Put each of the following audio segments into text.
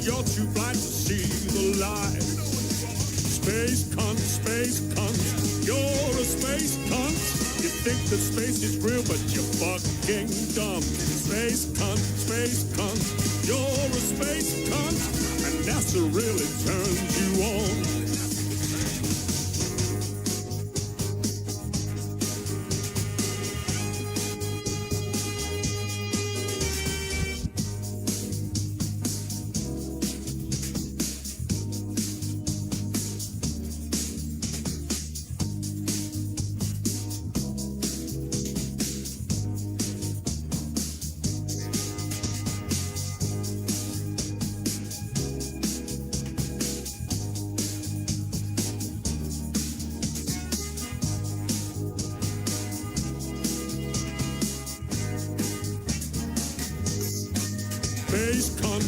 You're too blind to see the light. Space cunt, you're a space cunt. You think that space is real, but you're fucking dumb. Space cunt, you're a space cunt. And NASA really turns you on.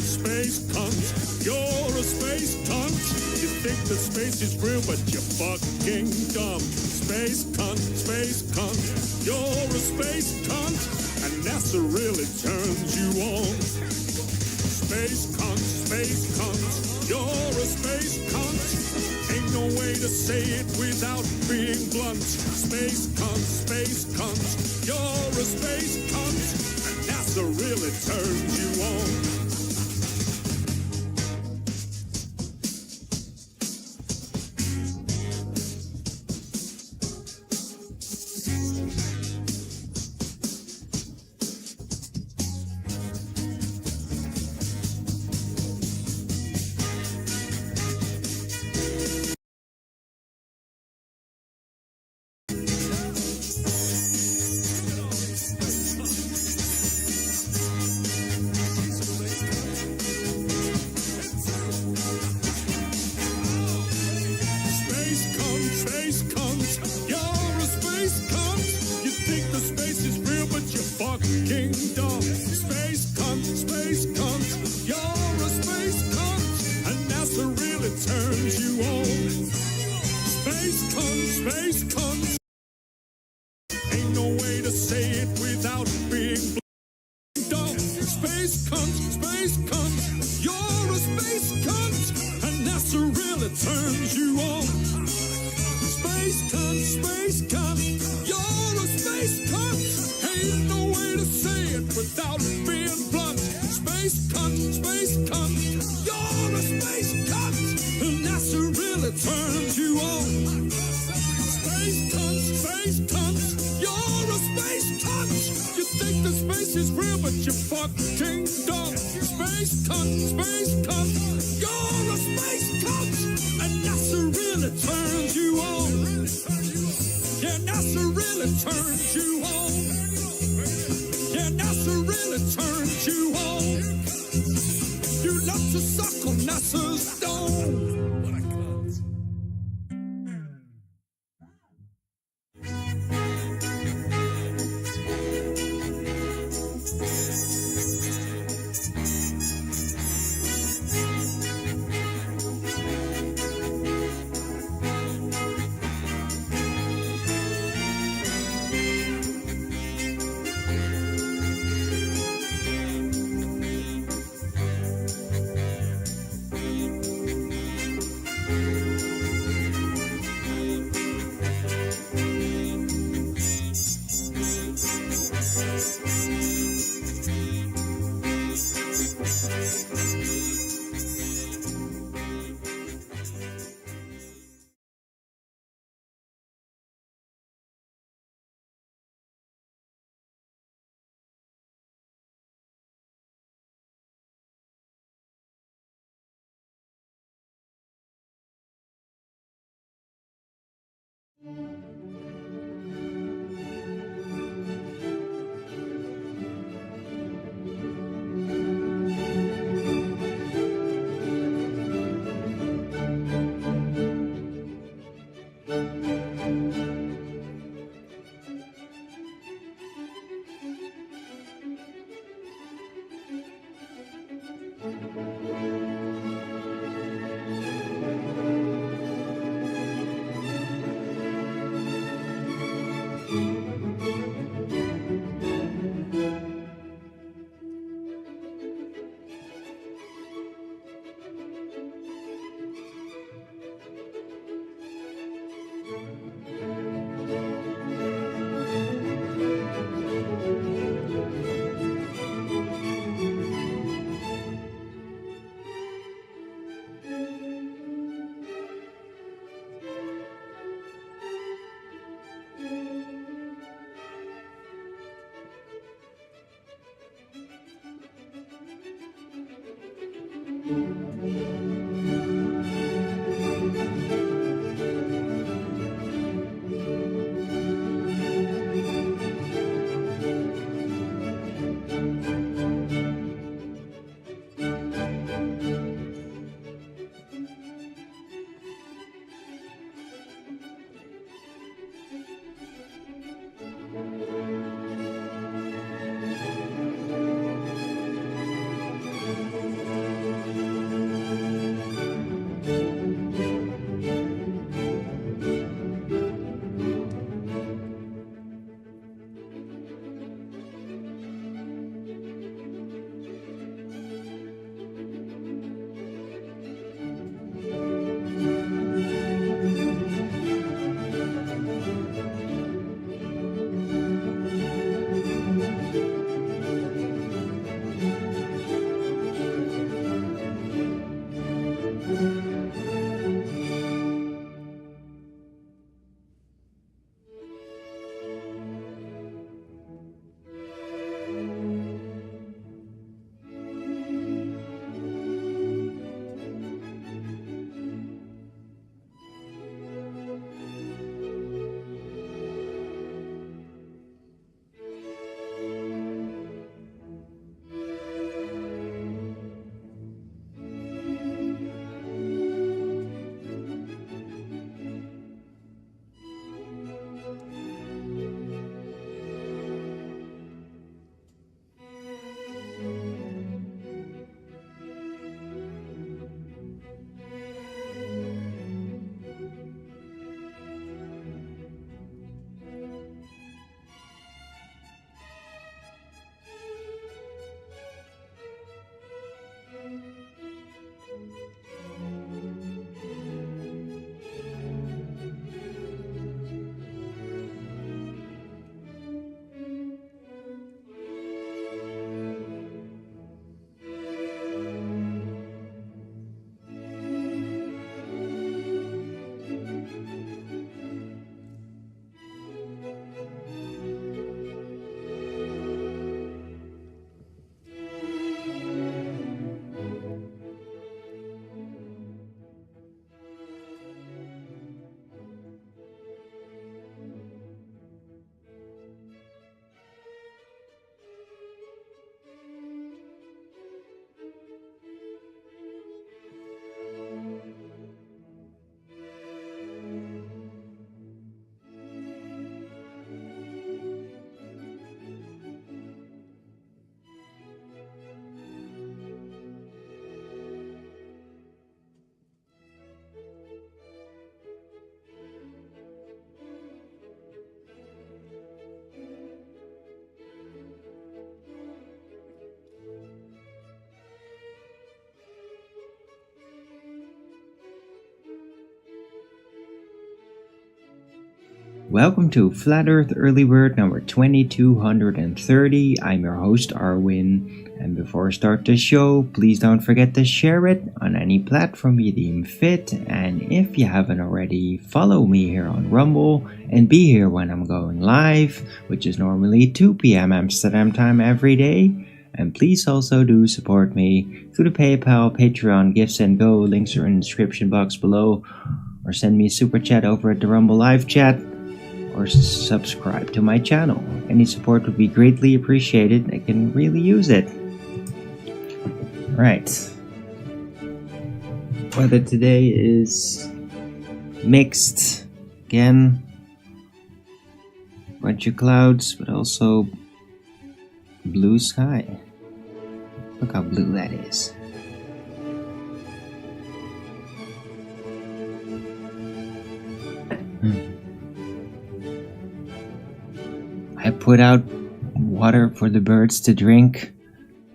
Space cunt, you're a space cunt. You think that space is real, but you're fucking dumb. Space cunt, you're a space cunt. And NASA really turns you on. Space cunt, you're a space cunt. Ain't no way to say it without being blunt. Space cunt, you're a space cunt. And NASA really turns you on. Welcome to Flat Earth Early Bird number 2230. I'm your host Arwin, and before I start the show, please don't forget to share it on any platform you deem fit, and if you haven't already, follow me here on Rumble and be here when I'm going live, which is normally 2 p.m. Amsterdam time every day. And please also do support me through the PayPal, Patreon, Gifts and Go. Links are in the description box below. or send me a super chat over at the Rumble live chat, or subscribe to my channel. Any support would be greatly appreciated. I can really use it. Right. Weather today is mixed again. Bunch of clouds, but also blue sky. Look how blue that is. I put out water for the birds to drink,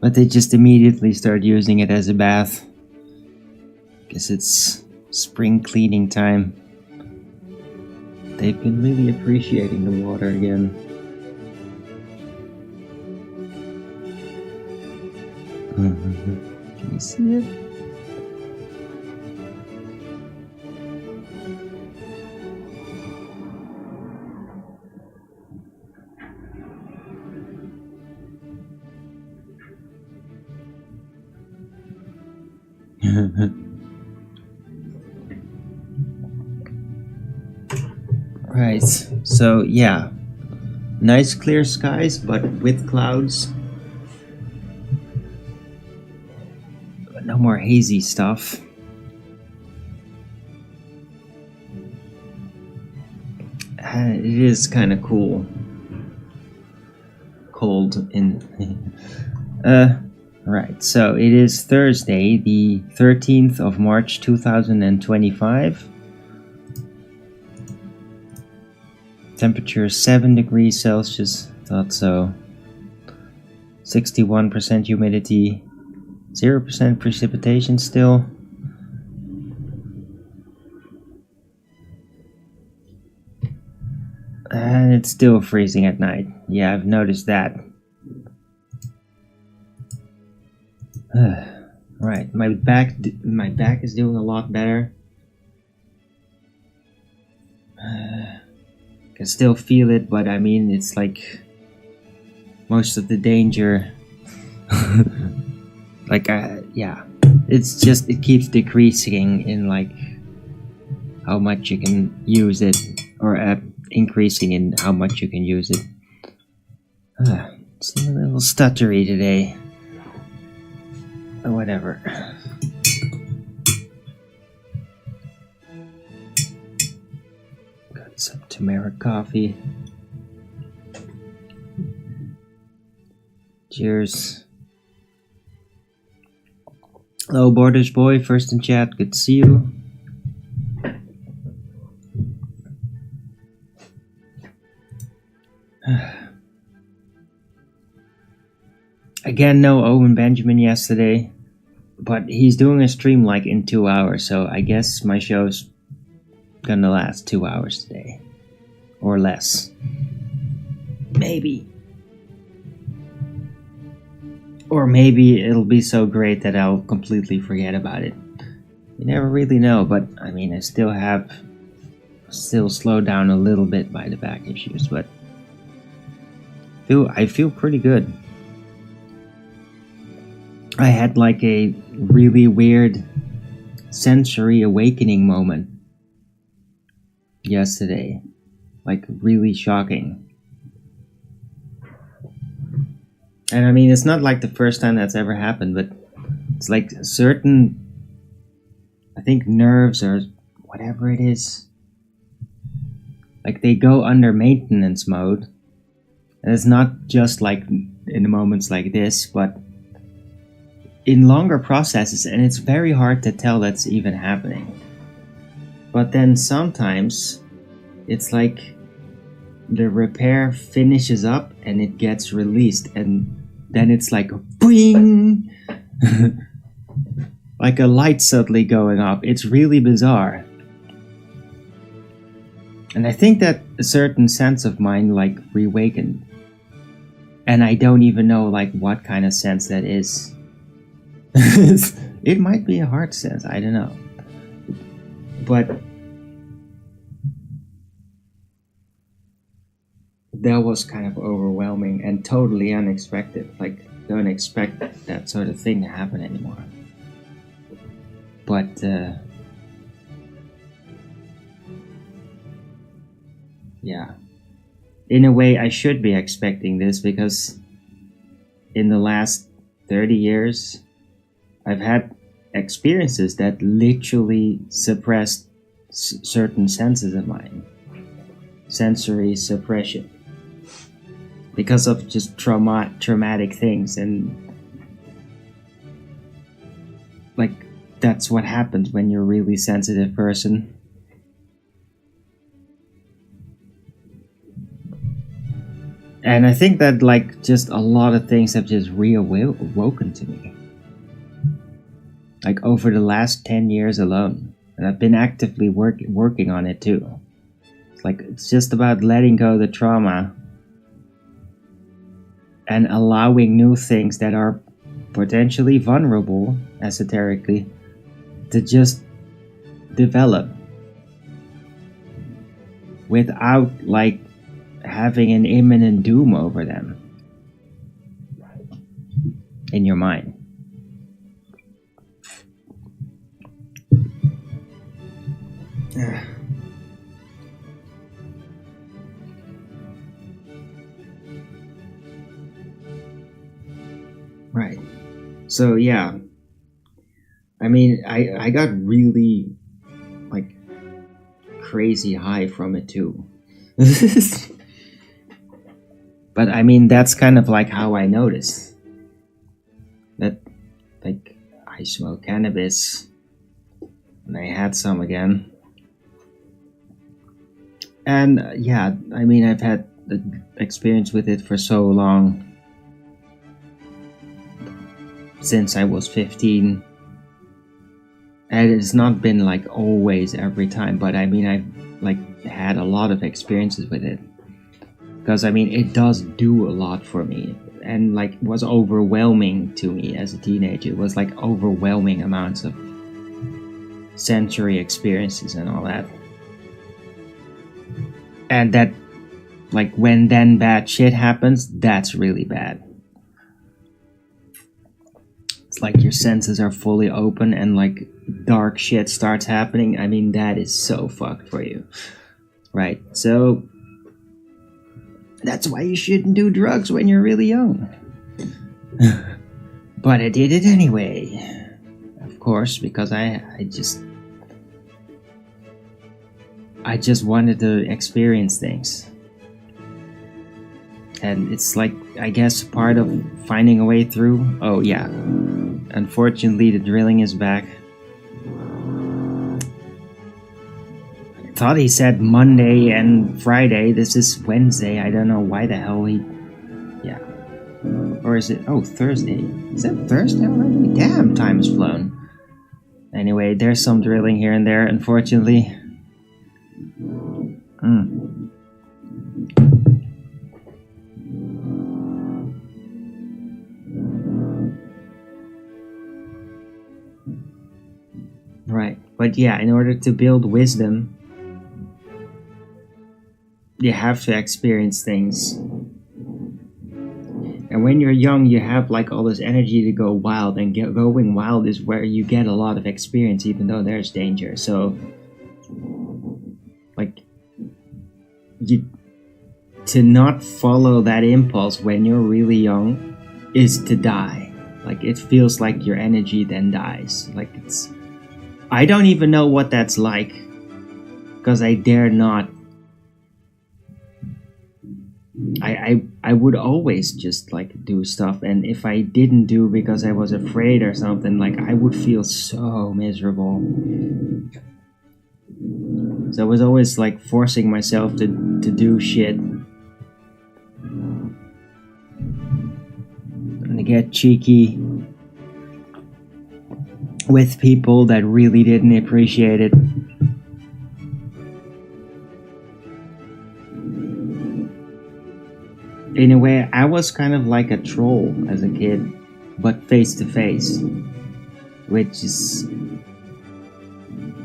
but they just immediately start using it as a bath. Guess it's spring cleaning time. They've been really appreciating the water again. Can you see it? Right, so yeah, nice clear skies, but with clouds. But no more hazy stuff. It is kind of cool. Cold in... Right, so it is Thursday, the 13th of March 2025. Temperature 7 degrees Celsius, thought so. 61% humidity, 0% precipitation still. And it's still freezing at night. Yeah, I've noticed that. Right, my back is doing a lot better. Can still feel it, but I mean, it's like most of the danger. Like, yeah, it's just, it keeps decreasing in like how much you can use it, or increasing in how much you can use it. It's a little stuttery today. Or whatever. Got some turmeric coffee. Cheers. Hello, Borders Boy, first in chat, good to see you. Again, no Owen Benjamin yesterday, but he's doing a stream like in 2 hours, so I guess my show's gonna last 2 hours today. Or less. Maybe. Or maybe it'll be so great that I'll completely forget about it. You never really know, but I mean, I still slowed down a little bit by the back issues, but I feel pretty good. I had like a really weird sensory awakening moment yesterday. Like, really shocking. And I mean, it's not like the first time that's ever happened, but it's like certain, I think, nerves or whatever it is, like they go under maintenance mode. And it's not just like in moments like this, but in longer processes, and it's very hard to tell that's even happening. But then sometimes it's like the repair finishes up and it gets released, and then it's like a boing, like a light suddenly going off. It's really bizarre. And I think that a certain sense of mine like reawakened. And I don't even know like what kind of sense that is. It might be a heart sense, I don't know. But that was kind of overwhelming and totally unexpected. Like, don't expect that sort of thing to happen anymore. But yeah. In a way, I should be expecting this because in the last 30 years, I've had experiences that literally suppressed certain senses of mine. Sensory suppression. Because of just traumatic things, and like that's what happens when you're a really sensitive person. And I think that like just a lot of things have just reawoken to me. Like over the last 10 years alone. And I've been actively working on it too. It's like it's just about letting go the trauma and allowing new things that are potentially vulnerable, esoterically, to just develop without like having an imminent doom over them in your mind. Right. So yeah, I mean, I got really like crazy high from it too. But I mean, that's kind of like how I noticed that, like, I smoke cannabis and I had some again. And yeah, I mean, I've had the experience with it for so long. Since I was 15. And it's not been like always every time, but I mean, I've like had a lot of experiences with it. Because I mean, it does do a lot for me. And like was overwhelming to me as a teenager. It was like overwhelming amounts of sensory experiences and all that. And that, like, when then bad shit happens, that's really bad. It's like your senses are fully open and like dark shit starts happening. I mean, that is so fucked for you. Right? So that's why you shouldn't do drugs when you're really young. But I did it anyway. Of course, because I just wanted to experience things. And it's like, I guess, part of finding a way through. Oh yeah, unfortunately the drilling is back. I thought he said Monday and Friday. This is Wednesday. I don't know why the hell he... Yeah. Or is it... Oh, Thursday. Is that Thursday already? Damn, time has flown. Anyway, there's some drilling here and there, unfortunately. Right, but yeah, in order to build wisdom, you have to experience things. And when you're young, you have like all this energy to go wild, and going wild is where you get a lot of experience, even though there's danger. So, like, to not follow that impulse when you're really young is to die. Like, it feels like your energy then dies. Like, it's... I don't even know what that's like, because I dare not. I would always just like do stuff, and if I didn't do because I was afraid or something, like I would feel so miserable. So I was always like forcing myself to do shit. And to get cheeky with people that really didn't appreciate it. In a way, I was kind of like a troll as a kid, but face to face, which is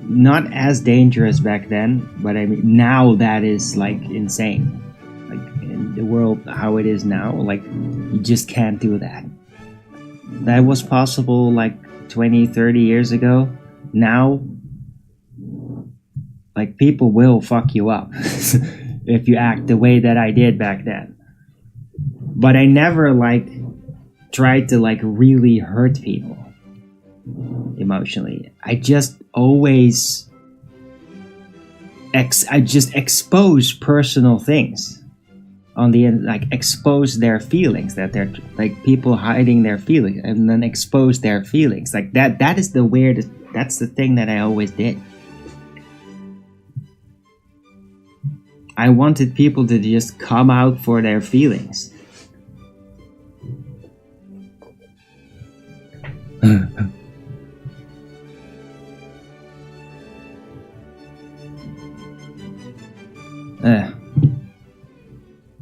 not as dangerous back then, but I mean, now that is like insane. Like in the world how it is now, like you just can't do that. That was possible like 20, 30 years ago. Now, like, people will fuck you up. if you act the way that I did back then. But I never like tried to like really hurt people emotionally. I just always I just expose personal things on the end, like expose their feelings, that they're like people hiding their feelings, and then expose their feelings like that is the weirdest. That's the thing that I always did. I wanted people to just come out for their feelings.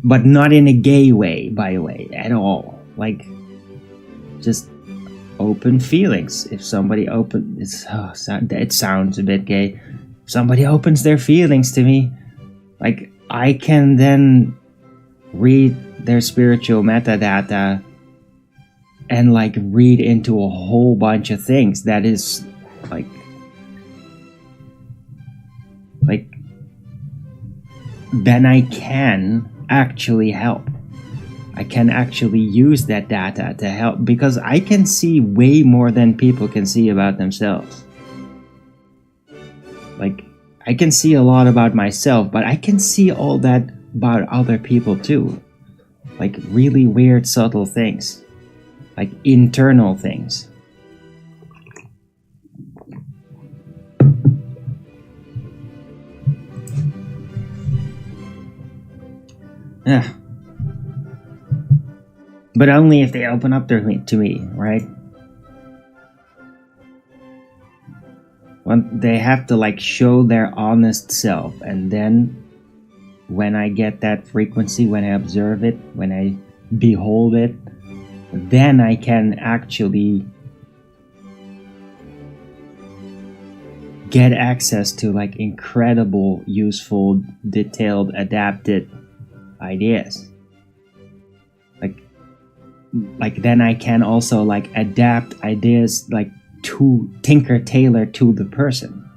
But not in a gay way, by the way, at all. Like, just open feelings. If somebody it sounds a bit gay. If somebody opens their feelings to me, like, I can then read their spiritual metadata and like read into a whole bunch of things that is like then I can actually help. I can actually use that data to help, because I can see way more than people can see about themselves. Like, I can see a lot about myself, but I can see all that about other people too. Like really weird, subtle things. Like internal things. Yeah. But only if they open up to me, right? When they have to like show their honest self, and then when I get that frequency, when I observe it, when I behold it, then I can actually get access to like incredible, useful, detailed, adapted ideas. Like then I can also like adapt ideas like to tailor to the person.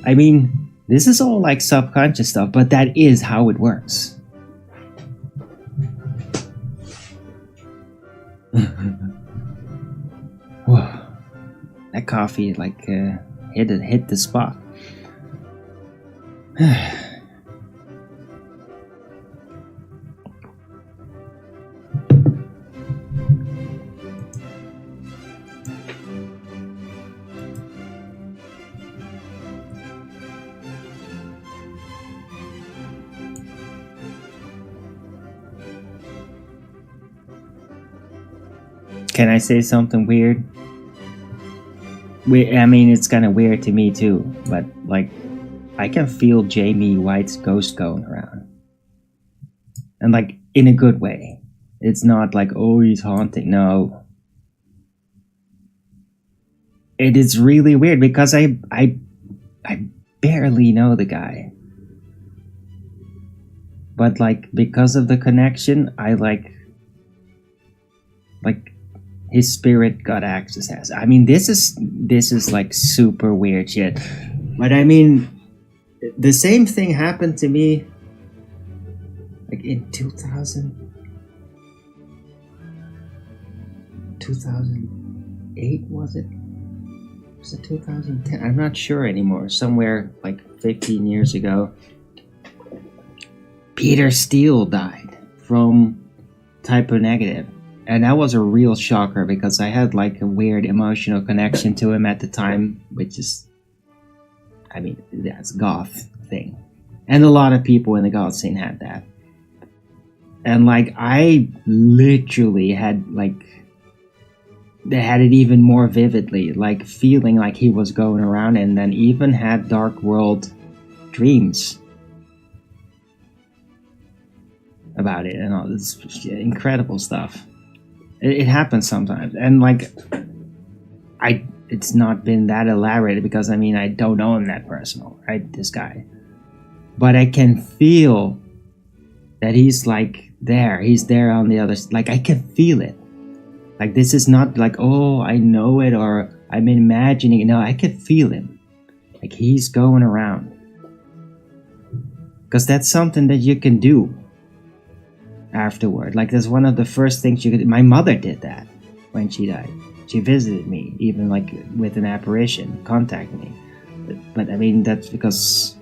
I mean, this is all like subconscious stuff, but that is how it works. Whoa, that coffee like hit the spot. Can I say something weird? I mean, it's kind of weird to me too, but like, I can feel Jamie White's ghost going around. And like, in a good way. It's not like, oh, he's haunting. No. It is really weird because I barely know the guy. But like, because of the connection, I like his spirit got access. I mean, this is like super weird shit. But I mean, the same thing happened to me like in 2008, was it? Was it 2010? I'm not sure anymore. Somewhere like 15 years ago. Peter Steele died from typo negative. And that was a real shocker because I had like a weird emotional connection to him at the time, which is, I mean, that's goth thing. And a lot of people in the goth scene had that. And like, I literally had like, they had it even more vividly, like feeling like he was going around, and then even had dark world dreams about it and all this incredible stuff. It happens sometimes, and like, it's not been that elaborated because I mean, I don't know him that personal, right? This guy, but I can feel that he's like there. He's there on the other. Like I can feel it. Like this is not like, oh, I know it or I'm imagining it. No, I can feel him. Like he's going around. because that's something that you can do afterward. Like, that's one of the first things you could. My mother did that when she died. She visited me, even like with an apparition, contact me. But I mean, that's because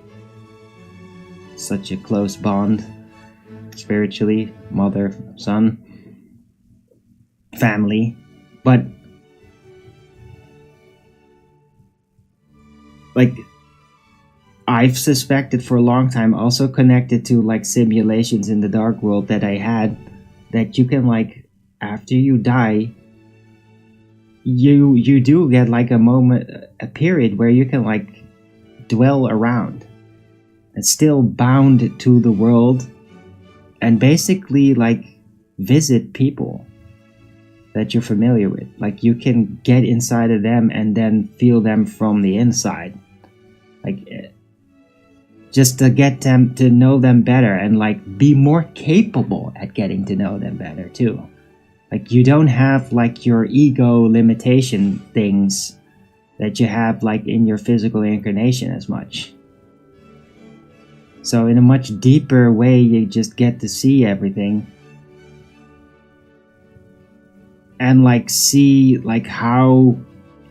such a close bond spiritually, mother, son, family. But like, I've suspected for a long time, also connected to like simulations in the dark world that I had, that you can, like, after you die, you do get like a moment, a period where you can like dwell around and still bound to the world and basically like visit people that you're familiar with. Like, you can get inside of them and then feel them from the inside, like, just to get them to know them better and like be more capable at getting to know them better too. Like, you don't have like your ego limitation things that you have like in your physical incarnation as much. So in a much deeper way, you just get to see everything and like see like how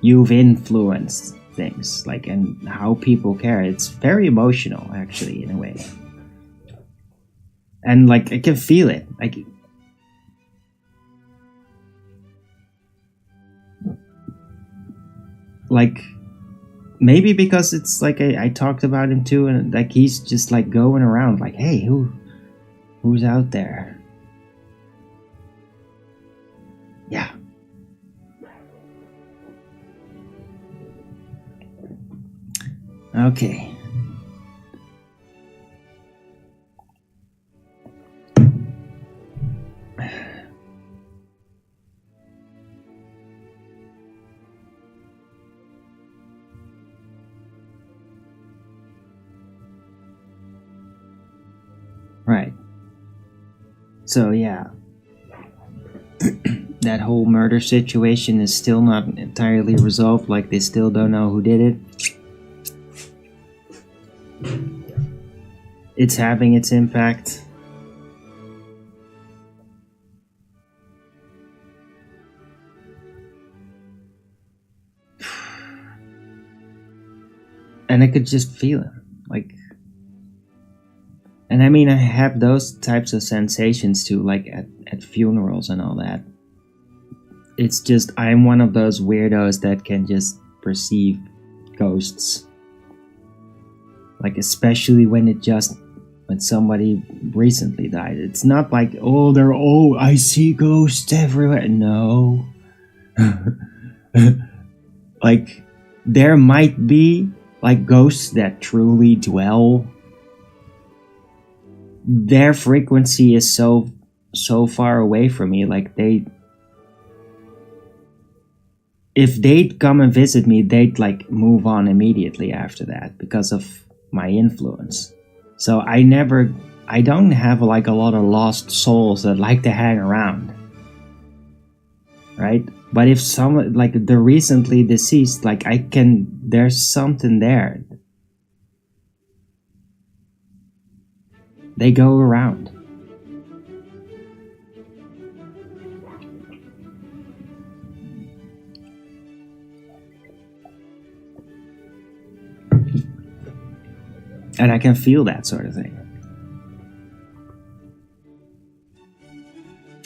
you've influenced things, like, and how people care. It's very emotional, actually, in a way. And like, I can feel it. Like maybe because it's like I talked about him too, and like he's just like going around like, hey, who's out there? Yeah. Okay. Right. So yeah. That whole murder situation is still not entirely resolved. Like, they still don't know who did it. It's having its impact. And I could just feel it. Like, and I mean, I have those types of sensations too, like at funerals and all that. It's just, I'm one of those weirdos that can just perceive ghosts. Like, especially when somebody recently died. It's not like, oh, I see ghosts everywhere. No. Like, there might be, like, ghosts that truly dwell. Their frequency is so far away from me. Like, if they'd come and visit me, they'd, like, move on immediately after that because of my influence. So I don't have like a lot of lost souls that like to hang around, right? But if someone like the recently deceased, like, there's something there. They go around. And I can feel that sort of thing.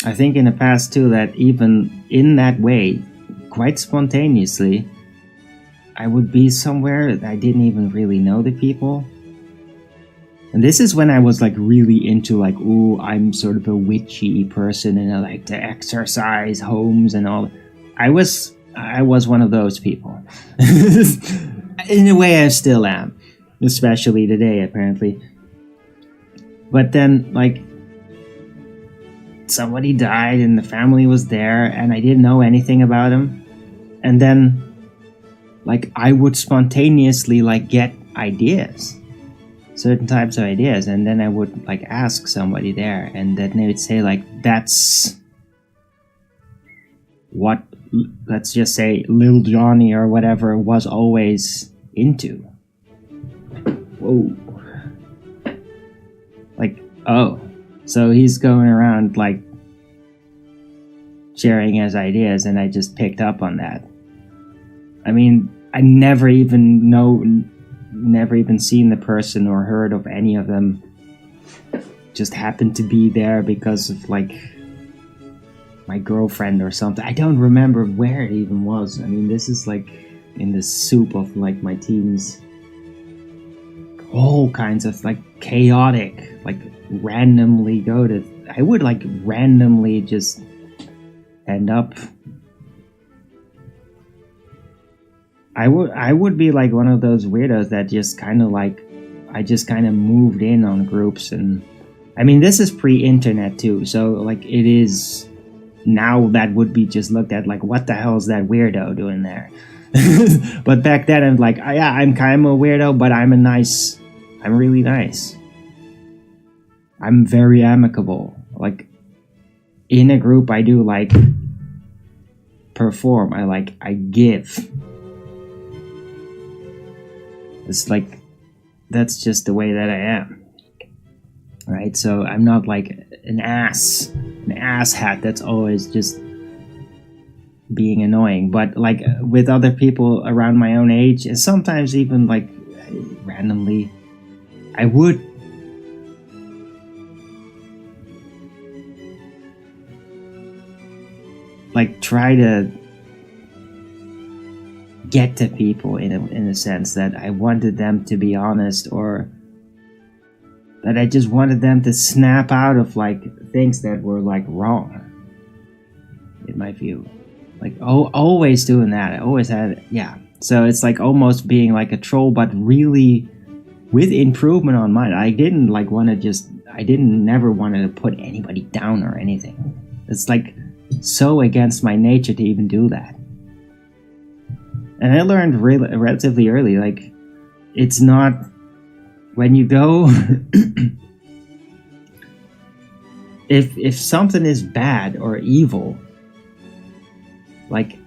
I think in the past too, that even in that way, quite spontaneously, I would be somewhere that I didn't even really know the people. And this is when I was like really into like, ooh, I'm sort of a witchy person and I like to exorcise homes and all. I was one of those people. In a way I still am. Especially today, apparently. But then, like, somebody died and the family was there and I didn't know anything about him. And then, like, I would spontaneously, like, get ideas. Certain types of ideas. And then I would, like, ask somebody there. And then they would say, like, that's what, let's just say, Lil Johnny or whatever was always into. Whoa. Oh, so he's going around like sharing his ideas, and I just picked up on that. I mean, I never even seen the person or heard of any of them. Just happened to be there because of like my girlfriend or something. I don't remember where it even was. I mean, this is like in the soup of like my teens. All kinds of like chaotic, like randomly go to. I would like randomly just end up. I would be like one of those weirdos that just kind of like, I just kind of moved in on groups. And I mean, this is pre-internet too, so like it is now that would be just looked at like, what the hell is that weirdo doing there? But back then I'm like, yeah, I'm kind of a weirdo, but I'm really nice. I'm very amicable. Like in a group I do like perform, I give. It's like, that's just the way that I am. Right? So I'm not like an asshat that's always just being annoying. But like with other people around my own age, and sometimes even like randomly, I would like try to get to people in a sense that I wanted them to be honest, or that I just wanted them to snap out of like things that were like wrong in my view. Like always doing that. I always had it. Yeah. So it's like almost being like a troll, but really with improvement on mine. I didn't like want to just, I didn't never wanted to put anybody down or anything. It's like so against my nature to even do that. And I learned relatively early, like, it's not, when you go, if something is bad or evil, like,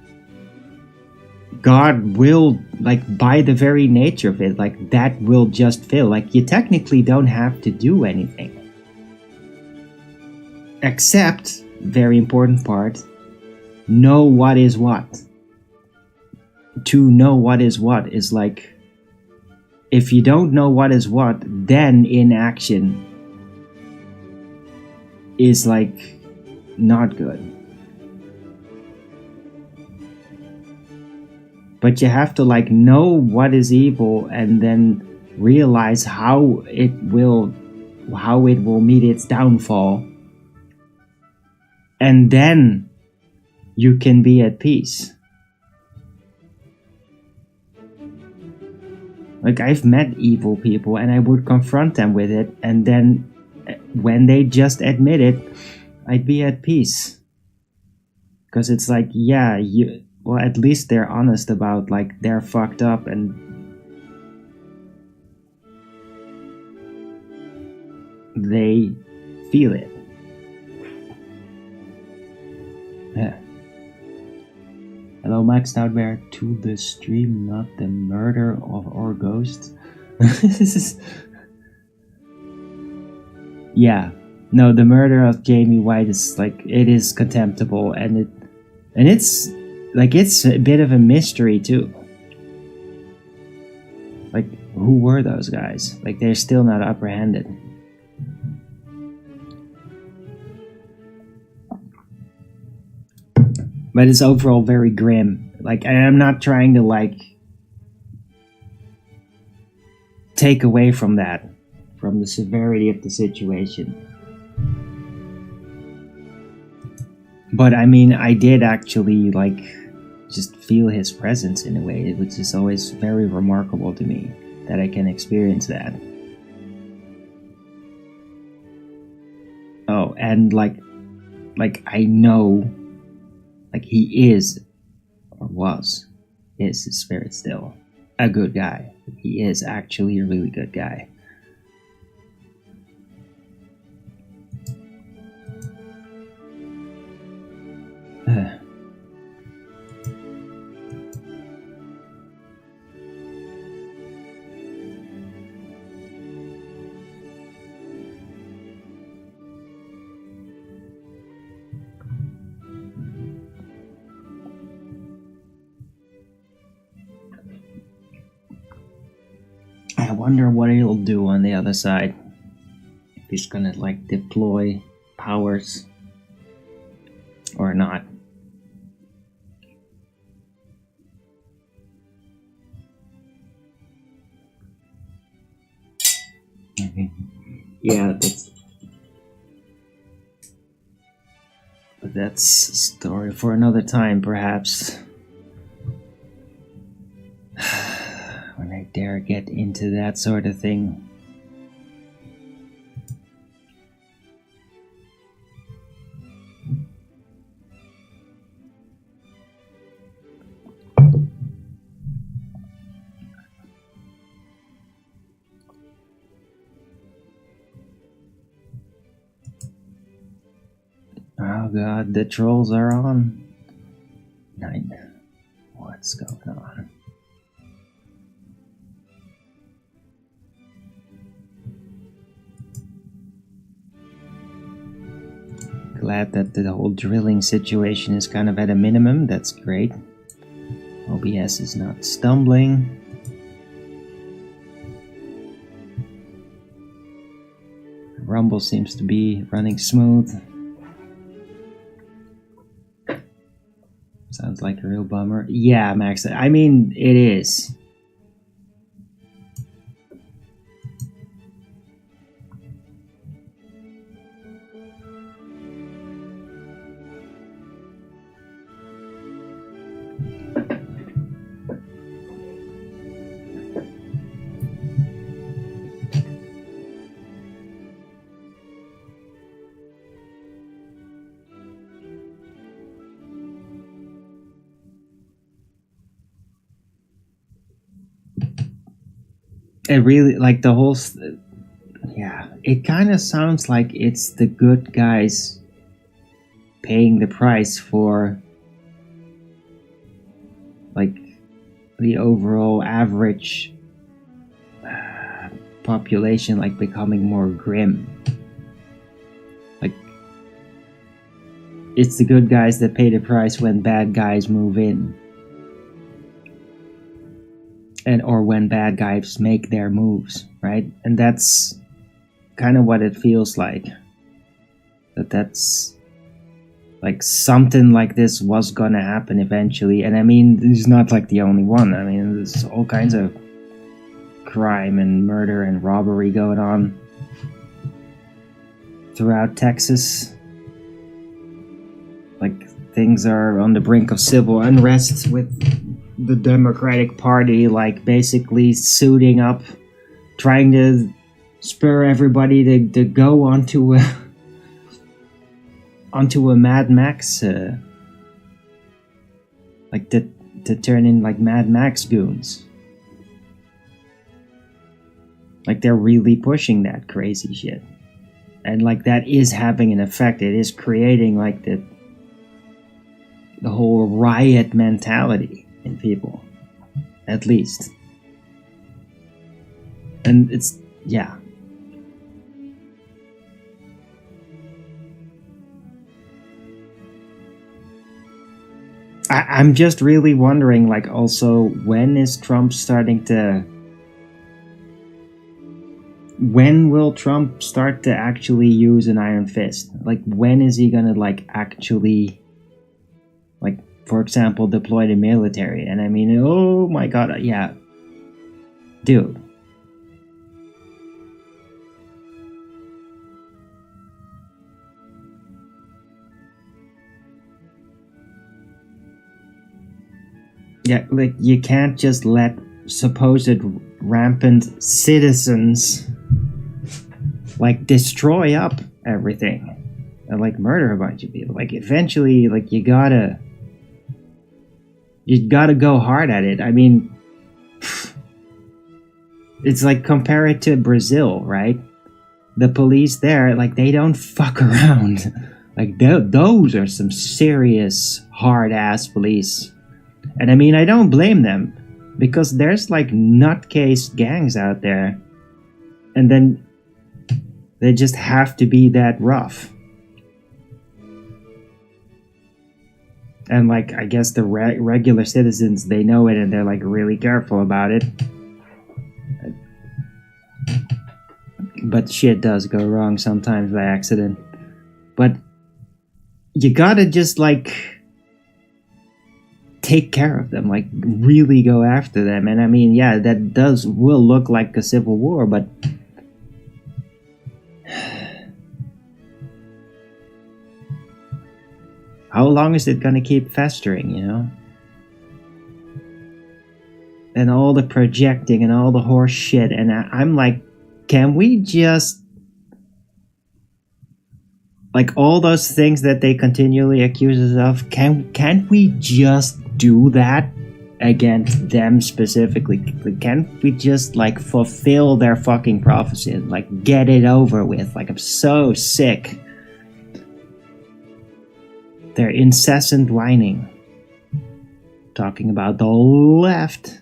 God will, like, by the very nature of it, like, that will just fail. Like, you technically don't have to do anything. Except, very important part, know what is what. To know what is like, if you don't know what is what, then inaction is like not good. But you have to like know what is evil and then realize how it will meet its downfall, and then you can be at peace. Like, I've met evil people and I would confront them with it, and then when they just admit it, I'd be at peace. Because it's like, yeah, well, at least they're honest about, like, they're fucked up and they feel it. Yeah. Hello, Max Stoutbear, to the stream, not the murder of our ghost. Yeah, no, the murder of Jamie White is like, it is contemptible, and it's like, it's a bit of a mystery too. Like, who were those guys? Like, they're still not apprehended. But it's overall very grim. Like, I'm not trying to, like, take away from that, from the severity of the situation. But, I mean, I did actually, like, just feel his presence in a way. It was just always very remarkable to me that I can experience that. Oh, and, like I know, like, he is, or is his spirit still a good guy. He is actually a really good guy. wonder what he'll do on the other side. If he's gonna like deploy powers or not. Yeah, that's a story for another time, perhaps. When I dare get into that sort of thing. Oh god, the trolls are on. 9. What's going on? Glad that the whole drilling situation is kind of at a minimum. That's great. OBS is not stumbling. Rumble seems to be running smooth. Sounds like a real bummer. Yeah, Max. I mean, it is. It really, like the whole, yeah, it kind of sounds like it's the good guys paying the price for, like, the overall average population, like, becoming more grim. Like, it's the good guys that pay the price when bad guys move in. And or when bad guys make their moves, right? And that's kind of what it feels like. That's like something like this was gonna happen eventually. And I mean, he's not like the only one. I mean, there's all kinds of crime and murder and robbery going on throughout Texas. Like, things are on the brink of civil unrest with the Democratic Party, like, basically suiting up, trying to spur everybody to go onto a Mad Max, like to turn in like Mad Max goons. Like, they're really pushing that crazy shit, and like that is having an effect. It is creating like the whole riot mentality in people, at least. And it's, yeah. I'm just really wondering, like, also, when is Trump starting to... When will Trump start to actually use an iron fist? Like, when is he gonna, like, actually, like, for example, deploy the military? And I mean, oh my god, yeah. Dude. Yeah, like, you can't just let supposed rampant citizens, like, destroy up everything and, like, murder a bunch of people. Like, eventually, like, you gotta go hard at it. I mean, it's like, compare it to Brazil, right? The police there, like, they don't fuck around. Like, those are some serious hard-ass police. And I mean, I don't blame them, because there's like nutcase gangs out there, and then they just have to be that rough. And like, I guess the regular citizens, they know it, and they're like really careful about it. but shit does go wrong sometimes by accident. But you gotta just like take care of them, like really go after them. And I mean, yeah, that will look like a civil war, but how long is it gonna keep festering, you know? And all the projecting and all the horse shit, and I'm like, can we just, like, all those things that they continually accuse us of, can't we just do that against them specifically? Can't we just like fulfill their fucking prophecy and like get it over with? Like, I'm so sick. Their incessant whining, talking about the left,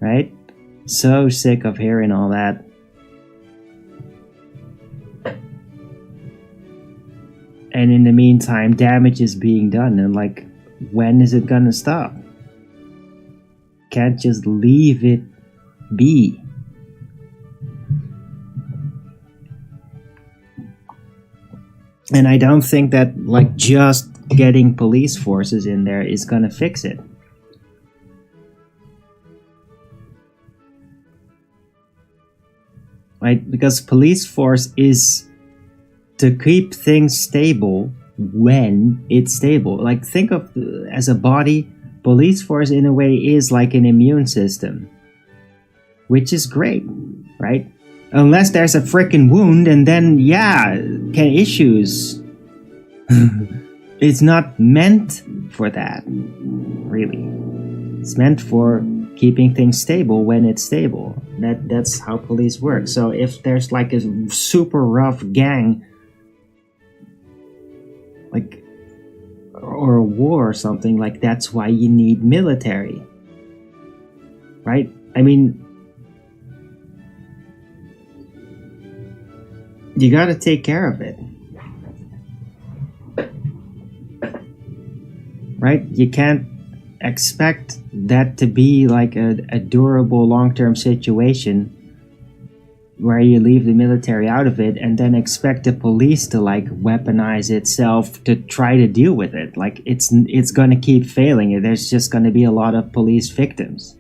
right? So sick of hearing all that. And in the meantime, damage is being done, and like, when is it gonna stop? Can't just leave it be. And I don't think that like just getting police forces in there is gonna fix it. Right? Because police force is to keep things stable when it's stable. Like, think of as a body, police force in a way is like an immune system, which is great, right? Unless there's a freaking wound, and then yeah, issues. It's not meant for that, really. It's meant for keeping things stable when it's stable. That's how police work. So if there's like a super rough gang, like, or a war or something, like, that's why you need military, right? I mean, you gotta take care of it, right? You can't expect that to be like a durable long-term situation where you leave the military out of it and then expect the police to like weaponize itself to try to deal with it. Like, it's gonna keep failing. There's just gonna be a lot of police victims.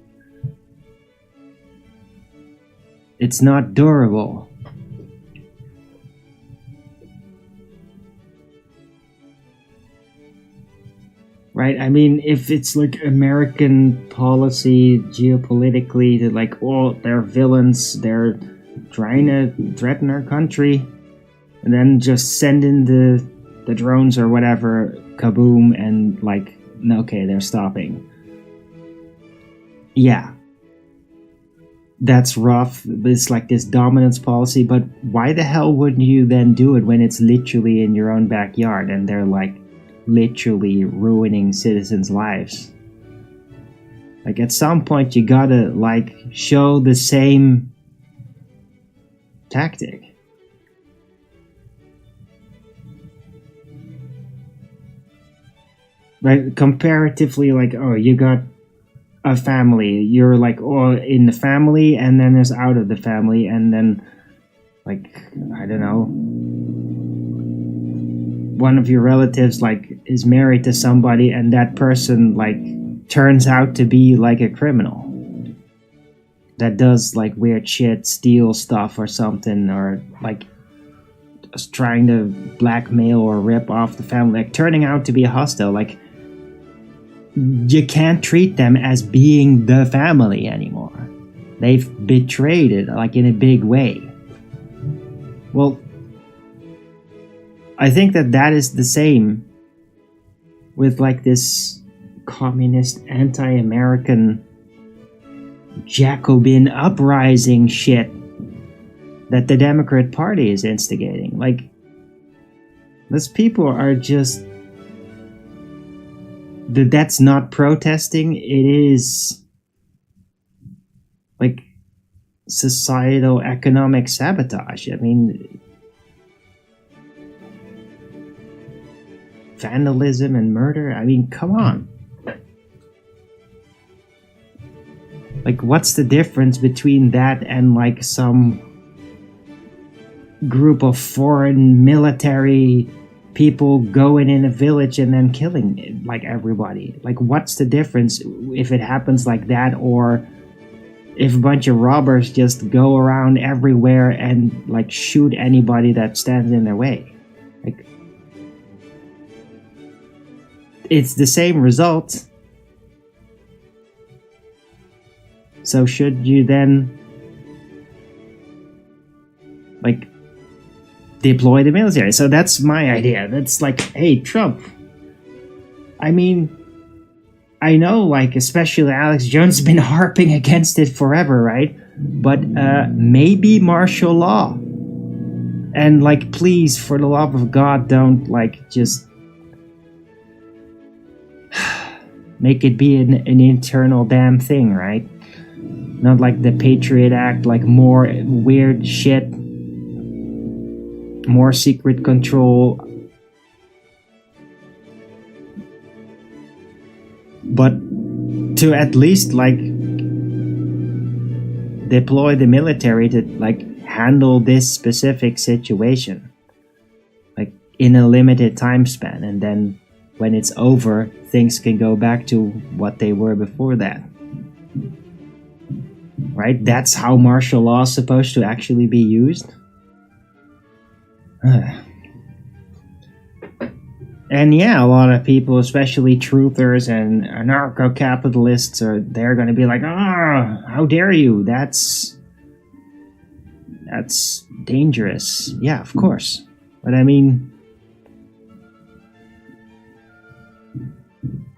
It's not durable. Right? I mean, if it's like American policy geopolitically to like, oh, they're villains, they're trying to threaten our country, and then just send in the drones or whatever, kaboom, and like, okay, they're stopping. Yeah. That's rough. It's like this dominance policy, but why the hell wouldn't you then do it when it's literally in your own backyard and they're like literally ruining citizens' lives? Like, at some point you gotta like show the same tactic. Right? Comparatively, like, oh, you got a family, you're like, oh, in the family, and then there's out of the family, and then like, I don't know, one of your relatives like is married to somebody, and that person like turns out to be like a criminal that does like weird shit, steal stuff or something, or like is trying to blackmail or rip off the family, like turning out to be hostile. Like, you can't treat them as being the family anymore. They've betrayed it like in a big way. Well, I think that is the same with like this communist, anti-American, Jacobin uprising shit that the Democrat Party is instigating. Like, those people are just, that's not protesting, it is like societal economic sabotage. I mean, vandalism and murder, I mean, come on. Like, what's the difference between that and like some group of foreign military people going in a village and then killing like everybody. Like, what's the difference if it happens like that, or if a bunch of robbers just go around everywhere and like shoot anybody that stands in their way? Like, it's the same result. So should you then like deploy the military? So that's my idea. That's like, hey, Trump, I mean, I know, like, especially Alex Jones has been harping against it forever, right? But maybe martial law. And like, please, for the love of God, don't like just make it be an internal damn thing, right? Not like the Patriot Act, like more weird shit, more secret control. But to at least like deploy the military to like handle this specific situation, like in a limited time span, and then when it's over, things can go back to what they were before that. Right? That's how martial law is supposed to actually be used. And yeah, a lot of people, especially truthers and anarcho-capitalists, they're going to be like, how dare you? That's dangerous. Yeah, of course. But I mean,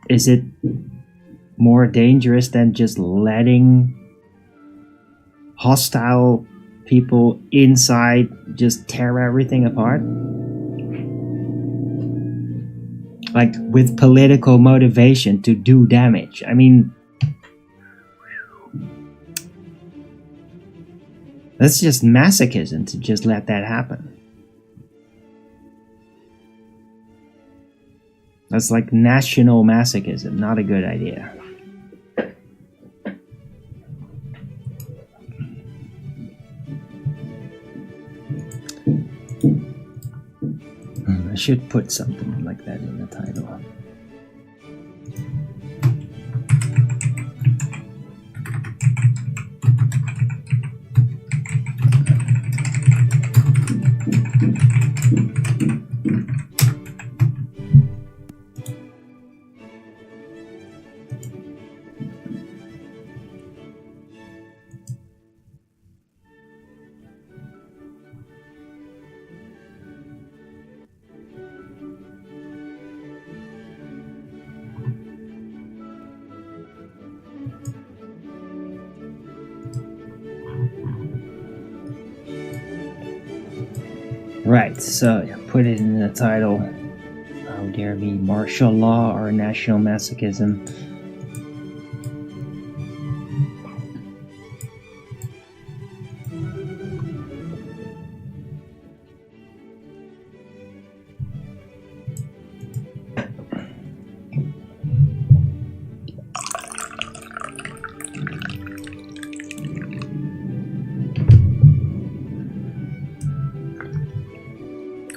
is it more dangerous than just letting hostile people inside just tear everything apart? Like, with political motivation to do damage. I mean, that's just masochism to just let that happen. That's like national masochism, not a good idea. I should put something like that in the title. Right, so put it in the title. How dare be martial law or national masochism?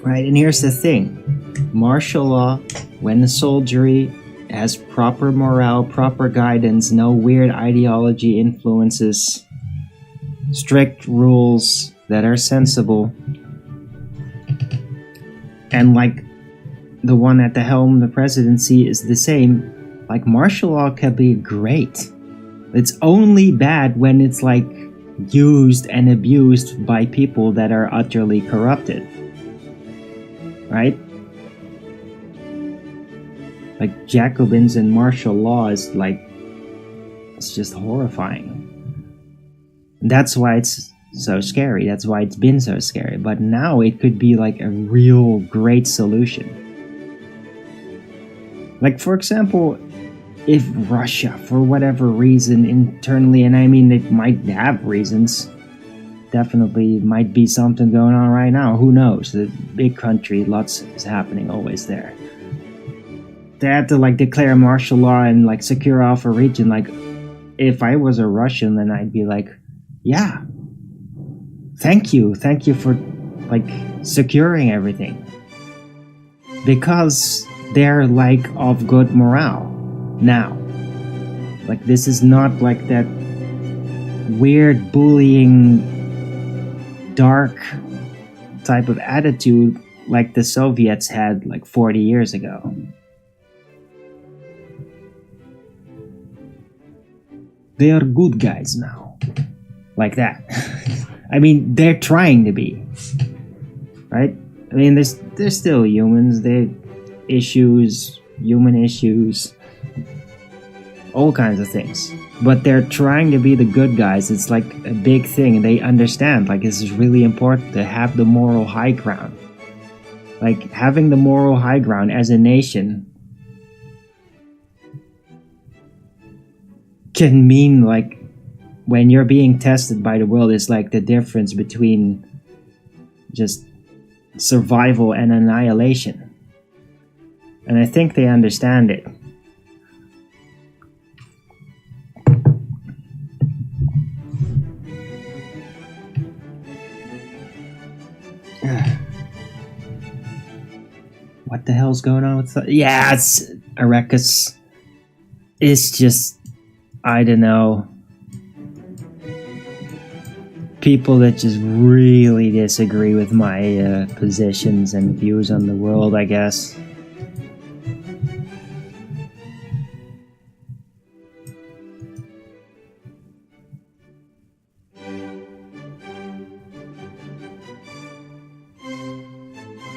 Right, and here's the thing. Martial law, when the soldiery has proper morale, proper guidance, no weird ideology influences, strict rules that are sensible, and like the one at the helm of the presidency is the same, like martial law can be great. It's only bad when it's like used and abused by people that are utterly corrupted. Right? Like Jacobins and martial law is like, it's just horrifying. That's why it's so scary. That's why it's been so scary. But now it could be like a real great solution. Like, for example, if Russia, for whatever reason internally, and I mean, they might have reasons, definitely might be something going on right now. Who knows? The big country, lots is happening always there. They had to like declare martial law and like secure off a region. Like, if I was a Russian, then I'd be like, yeah, thank you for like securing everything. Because they're like of good morale now. Like this is not like that weird bullying dark type of attitude like the Soviets had like 40 years ago. They are good guys now. Like that. I mean, they're trying to be. Right? I mean, they're still humans. They issues, human issues, all kinds of things. But they're trying to be the good guys. It's like a big thing. They understand, like, this is really important to have the moral high ground. Like, having the moral high ground as a nation can mean, like, when you're being tested by the world, it's like the difference between just survival and annihilation. And I think they understand it. What the hell's going on with that? Yeah, it's Arekus. It's just, I don't know. People that just really disagree with my positions and views on the world, I guess.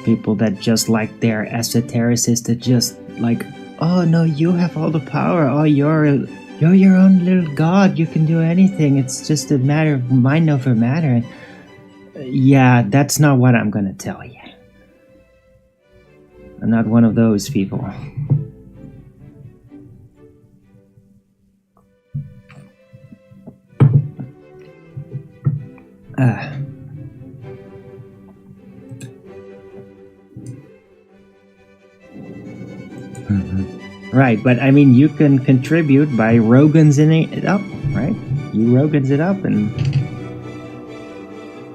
People that just like their esotericists that just like, oh no, you have all the power. Oh, you're your own little god. You can do anything. It's just a matter of mind over matter. Yeah, that's not what I'm gonna tell you. I'm not one of those people. Right, but I mean, you can contribute by Rogansing it up, right? You Rogans it up and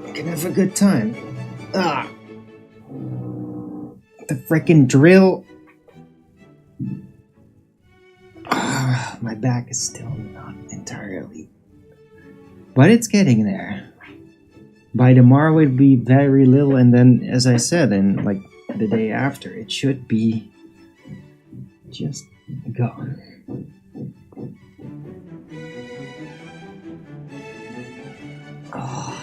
you can have a good time. Ah, the frickin' drill. Ah, my back is still not entirely, but it's getting there. By tomorrow it'll be very little, and then, as I said, and like the day after, it should be just gone. Oh.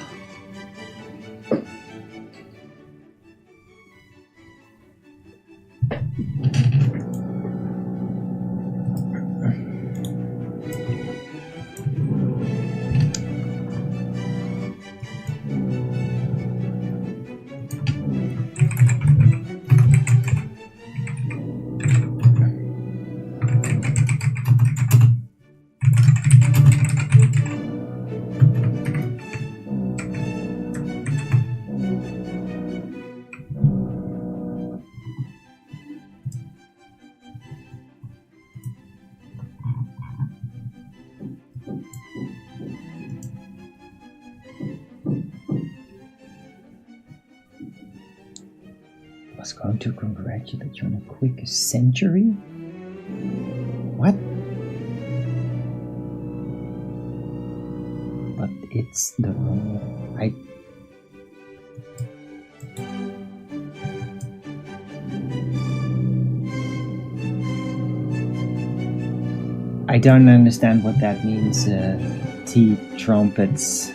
Was going to congratulate you on a quick century? What? But it's the wrong. I don't understand what that means. Tea trumpets.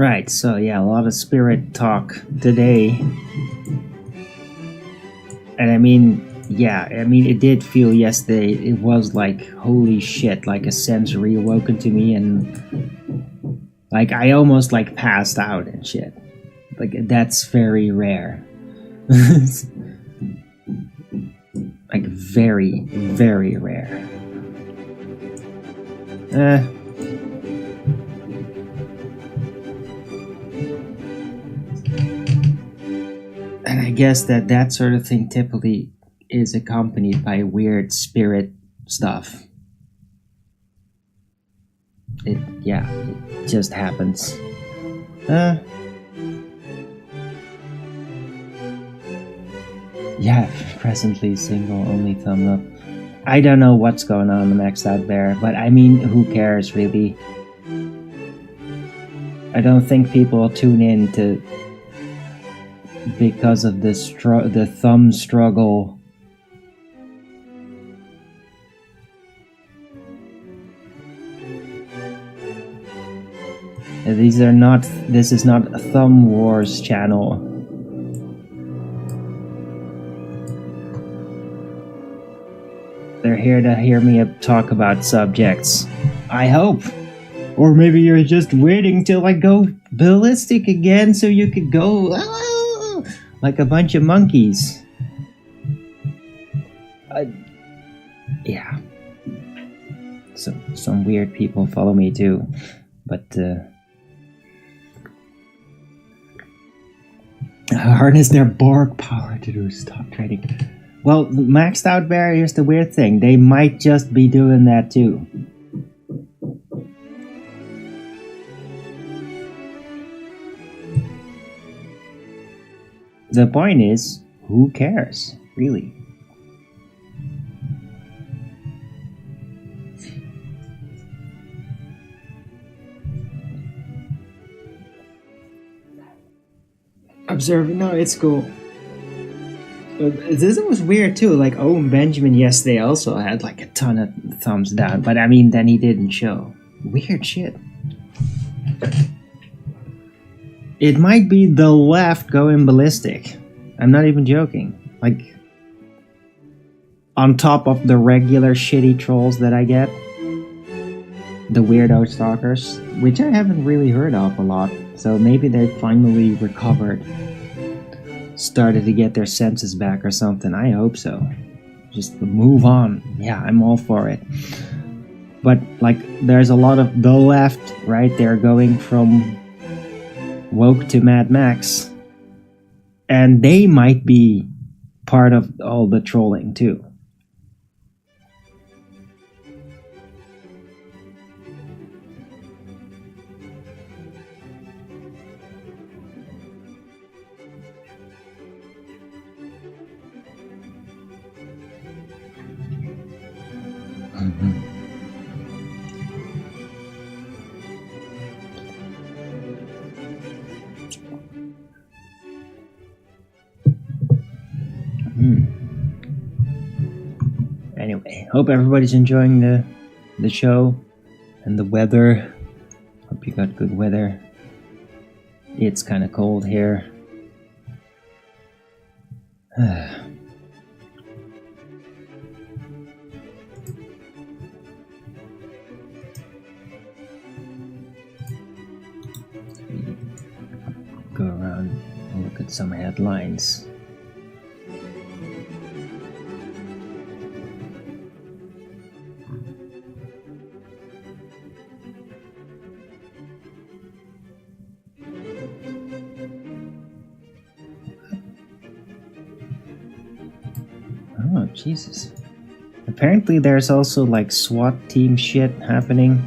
Right, so yeah, a lot of spirit talk today. And I mean, yeah, I mean, it did feel yesterday, it was like, holy shit, like a sense reawoken to me, and like I almost like passed out and shit. Like, that's very rare. Like, very, very rare. And I guess that sort of thing typically is accompanied by weird spirit stuff. It just happens. Yeah, presently single, only thumb up. I don't know what's going on the maxed out bear, but I mean, who cares really? I don't think people tune in to because of the thumb struggle. This is not a Thumb Wars channel. They're here to hear me talk about subjects. I hope. Or maybe you're just waiting till I go ballistic again so you could go like a bunch of monkeys. Yeah. Some weird people follow me too. But harness their Borg power to do stock trading. Well, maxed out bear, here's the weird thing. They might just be doing that too. The point is, who cares, really? Observing, no, it's cool. This was weird too, like Owen Benjamin yesterday also had like a ton of thumbs down, but I mean, then he didn't show. Weird shit. It might be the left going ballistic. I'm not even joking. Like, on top of the regular shitty trolls that I get. The weirdo stalkers, which I haven't really heard of a lot. So maybe they finally recovered. Started to get their senses back or something. I hope so. Just move on. Yeah, I'm all for it. But, like, there's a lot of the left, right? They're going from woke to Mad Max, and they might be part of all the trolling too. Anyway, hope everybody's enjoying the show and the weather. Hope you got good weather. It's kind of cold here. Go around and look at some headlines. Oh, Jesus. Apparently there's also like SWAT team shit happening.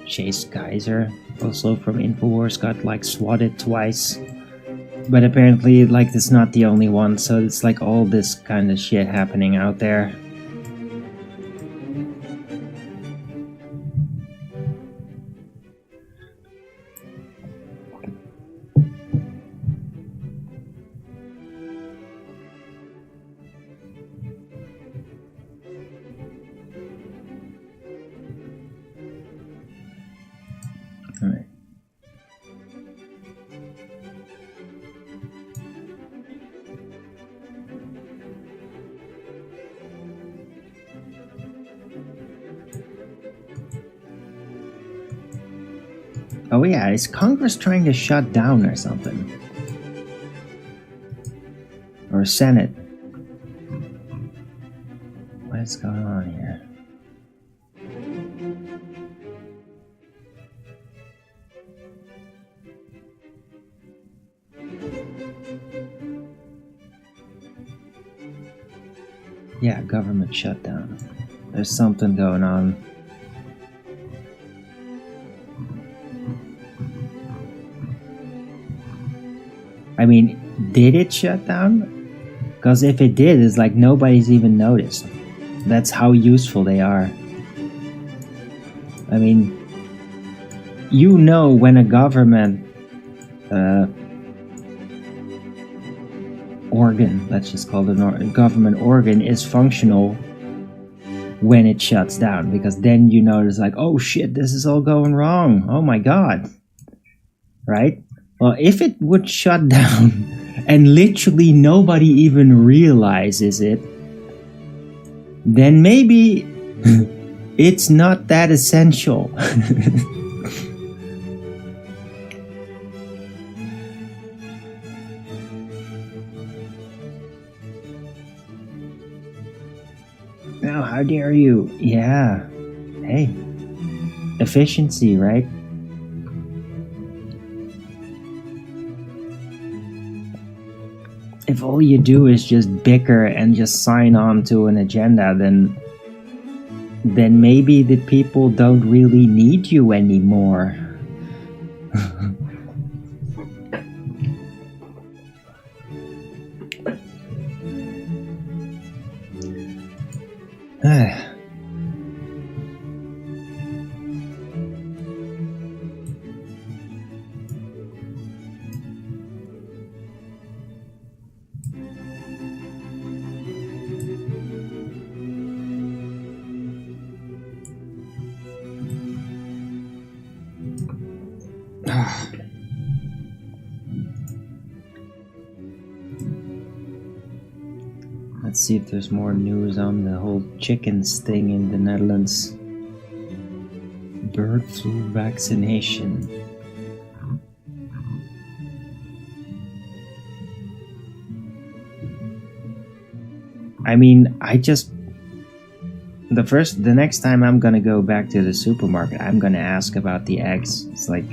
Chase Kaiser, also from InfoWars, got like swatted twice. But apparently, like, it's not the only one, so it's like all this kind of shit happening out there. Alright. Oh yeah, is Congress trying to shut down or something? Or Senate? What is going on here? Yeah, government shutdown. There's something going on. I mean, did it shut down? Because if it did, it's like nobody's even noticed. That's how useful they are. I mean, you know when a government organ, let's just call it a government organ, is functional when it shuts down. Because then you notice like, oh shit, this is all going wrong. Oh my god. Right? Well, if it would shut down and literally nobody even realizes it, then maybe it's not that essential. No, how dare you? Yeah. Hey. Efficiency, right? If all you do is just bicker and just sign on to an agenda, then maybe the people don't really need you anymore. Let's see if there's more news on the whole chickens thing in the Netherlands. Bird flu vaccination. I mean, the next time I'm gonna go back to the supermarket, I'm gonna ask about the eggs. It's like,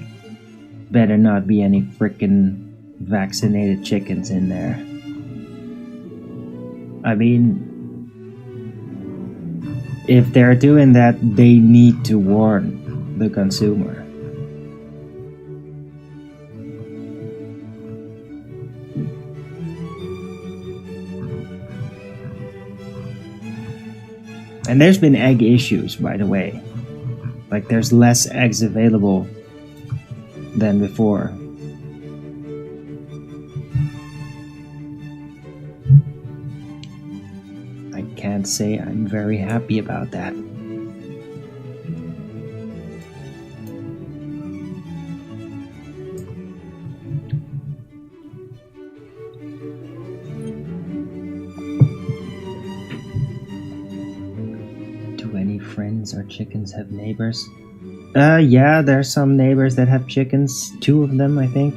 better not be any frickin' vaccinated chickens in there. I mean, if they're doing that, they need to warn the consumer. And there's been egg issues, by the way. Like, there's less eggs available than before. I can't say I'm very happy about that. Do any friends or chickens have neighbors? Yeah, there's some neighbors that have chickens. 2 of them, I think.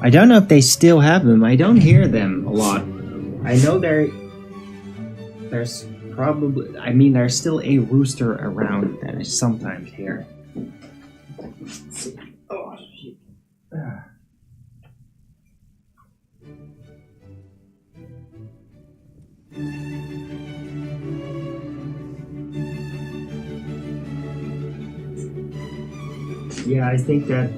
I don't know if they still have them. I don't hear them a lot. I know there's probably... I mean, there's still a rooster around that I sometimes hear. Oh, shit. Yeah, I think that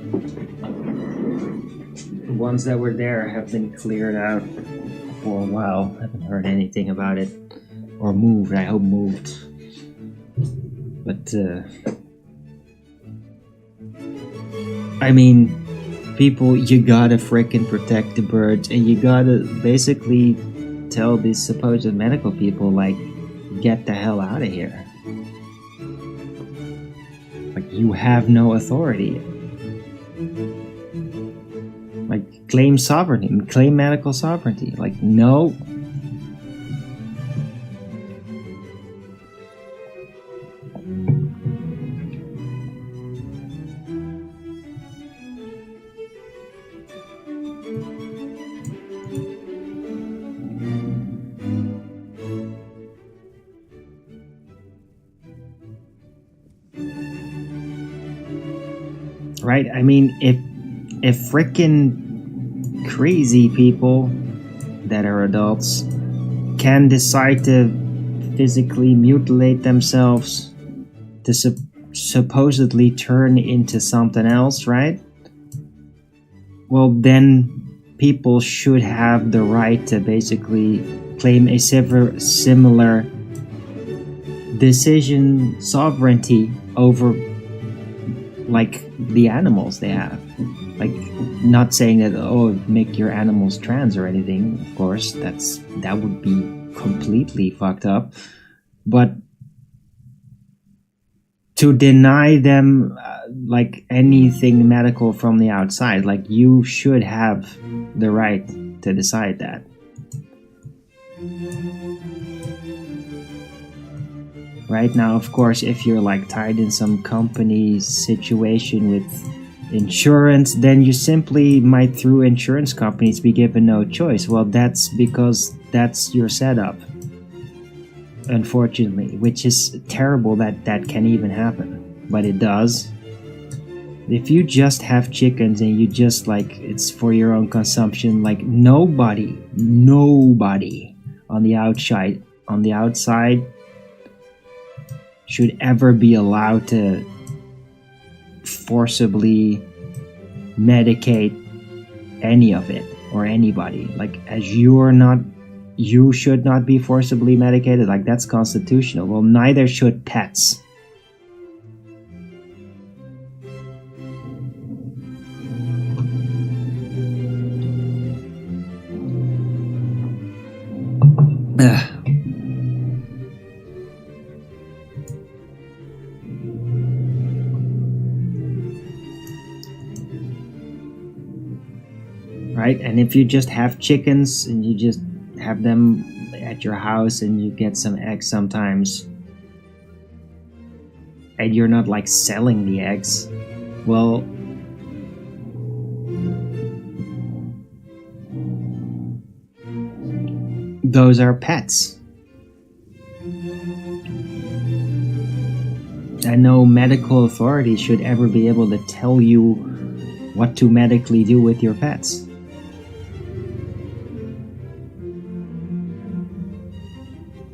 the ones that were there have been cleared out for a while. I haven't heard anything about it. Or moved, I hope moved. But, I mean, people, you gotta frickin' protect the birds, and you gotta basically tell these supposed medical people, like, get the hell out of here. Like, you have no authority. Like, claim sovereignty, claim medical sovereignty. Like, no. Right? I mean, if frickin' crazy people that are adults can decide to physically mutilate themselves to supposedly turn into something else, right? Well, then people should have the right to basically claim a similar decision sovereignty over, like, the animals they have. Like, not saying that, oh, make your animals trans or anything, of course, that would be completely fucked up, but to deny them like anything medical from the outside, like, you should have the right to decide that. Right now, of course, if you're like tied in some company situation with insurance, then you simply might, through insurance companies, be given no choice. Well, that's because that's your setup, unfortunately, which is terrible that that can even happen, but it does. If you just have chickens and you just, like, it's for your own consumption, like, nobody on the outside should ever be allowed to forcibly medicate any of it or anybody. Like, as you should not be forcibly medicated, like, that's constitutional. Well, neither should pets. Right? And if you just have chickens and you just have them at your house and you get some eggs sometimes, and you're not like selling the eggs, well, those are pets. And no medical authority should ever be able to tell you what to medically do with your pets.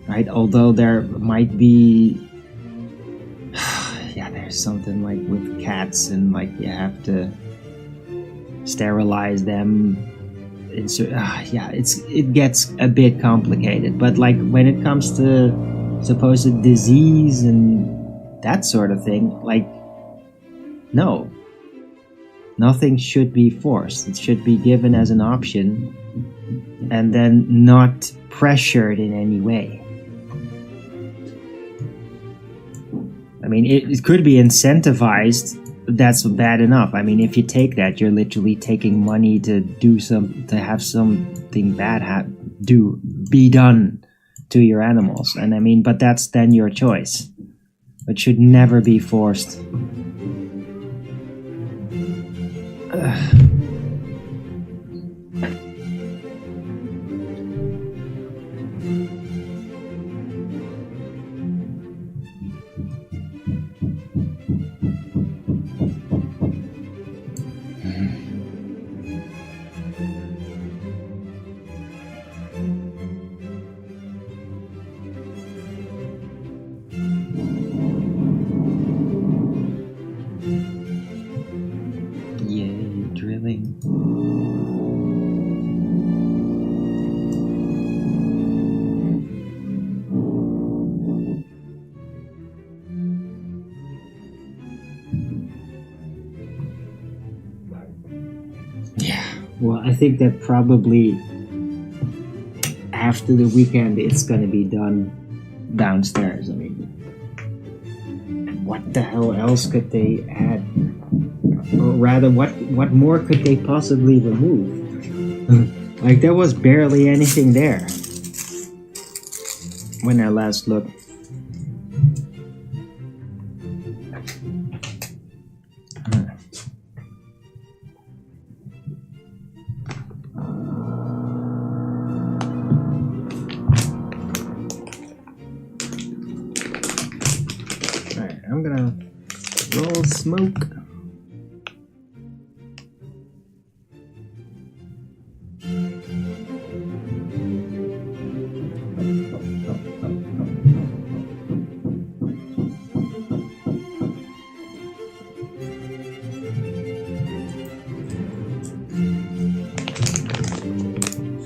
Right? Although there might be, yeah, there's something like with cats and like you have to sterilize them. Yeah, it gets a bit complicated. But like when it comes to supposed disease and that sort of thing, like, no, nothing should be forced. It should be given as an option and then not pressured in any way. I mean, it could be incentivized. That's bad enough. I mean, if you take that, you're literally taking money to have something bad be done to your animals. And I mean, but that's then your choice. It should never be forced. Well, I think that probably after the weekend it's gonna be done downstairs. I mean, what the hell else could they add? Or rather, what more could they possibly remove? Like, there was barely anything there when I last looked. Alright, I'm gonna roll smoke.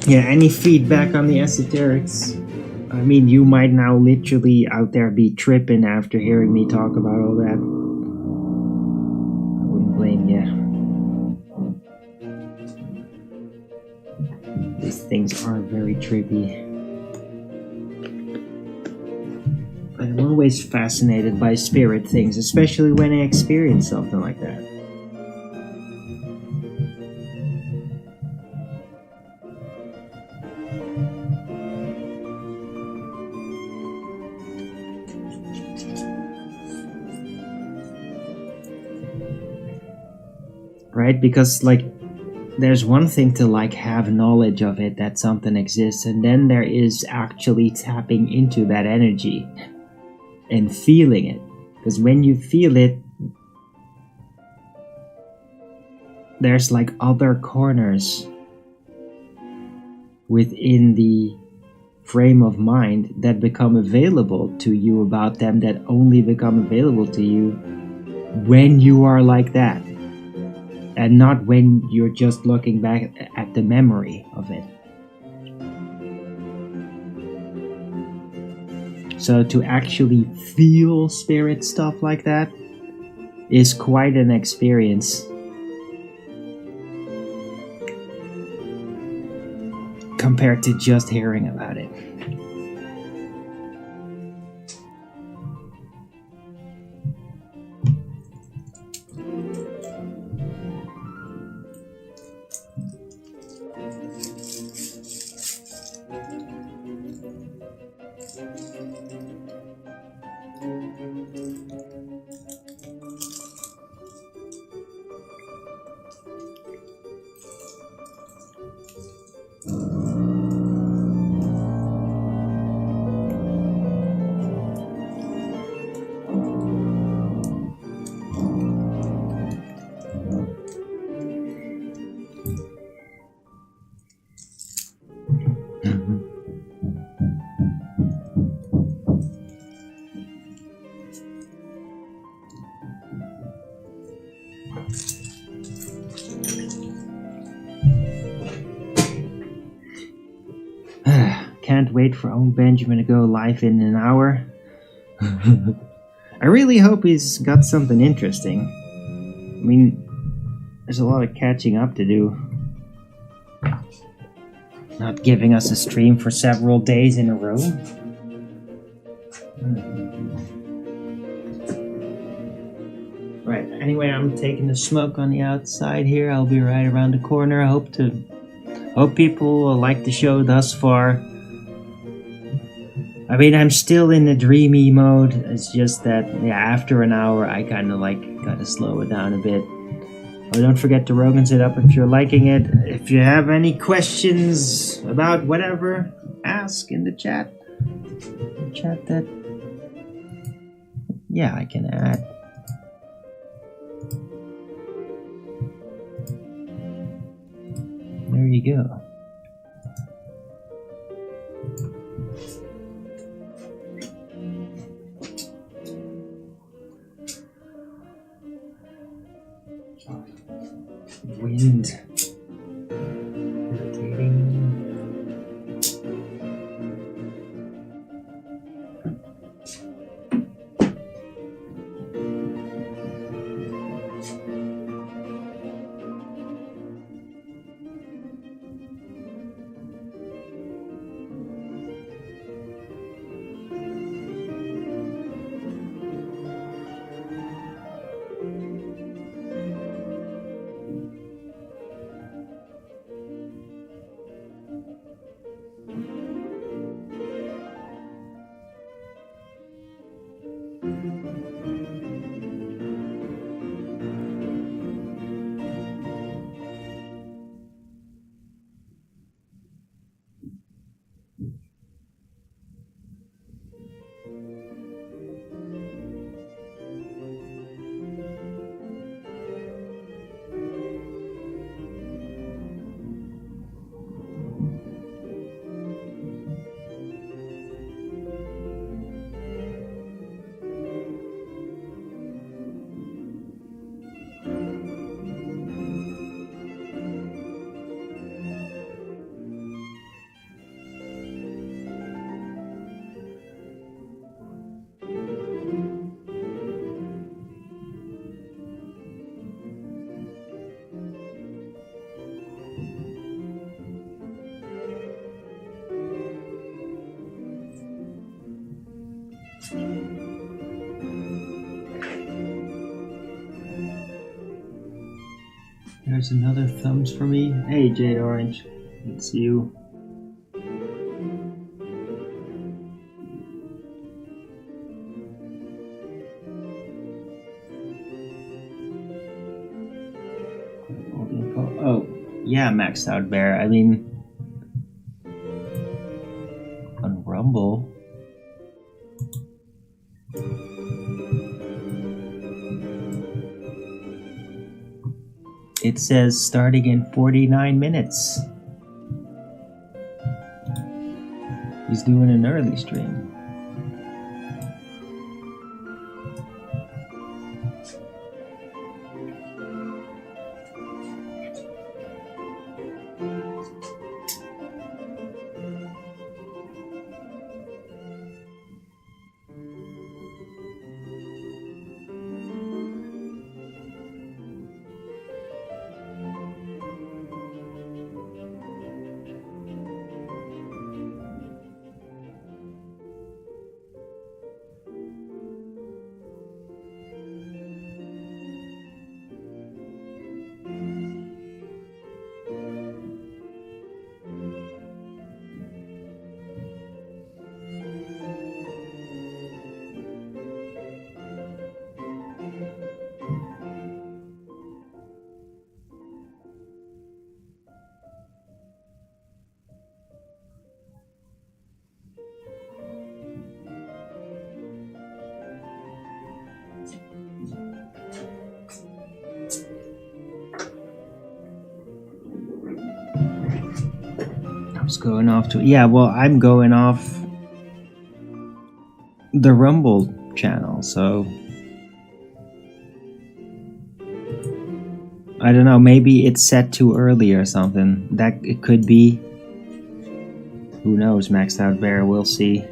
Yeah, any feedback on the esoterics? I mean, you might now literally out there be tripping after hearing me talk about all that. I wouldn't blame you. These things are very trippy. I'm always fascinated by spirit things, especially when I experience something like that. Right? Because, like, there's one thing to, like, have knowledge of it, that something exists, and then there is actually tapping into that energy and feeling it. Because when you feel it, there's, like, other corners within the frame of mind that become available to you about them, that only become available to you when you are like that. And not when you're just looking back at the memory of it. So to actually feel spirit stuff like that is quite an experience. Compared to just hearing about it. Can't wait for old Benjamin to go live in an hour. I really hope he's got something interesting. I mean, there's a lot of catching up to do. Not giving us a stream for several days in a row. Right, anyway, I'm taking the smoke on the outside here. I'll be right around the corner. I hope people will like the show thus far. I mean, I'm still in the dreamy mode. It's just that, yeah, after an hour, I kind of slow it down a bit. Oh, don't forget to Rogan's it up if you're liking it. If you have any questions about whatever, ask in the chat. Chat that, yeah, I can add. There you go. Wind irritating. There's another thumbs for me. Hey, Jade Orange. It's you. Oh, yeah, maxed out bear. I mean, on Rumble. It says starting in 49 minutes. He's doing an early stream. Going off to, yeah, well, I'm going off the Rumble channel, so I don't know, maybe it's set too early or something. That it could be. Who knows, maxed out bear, we'll see.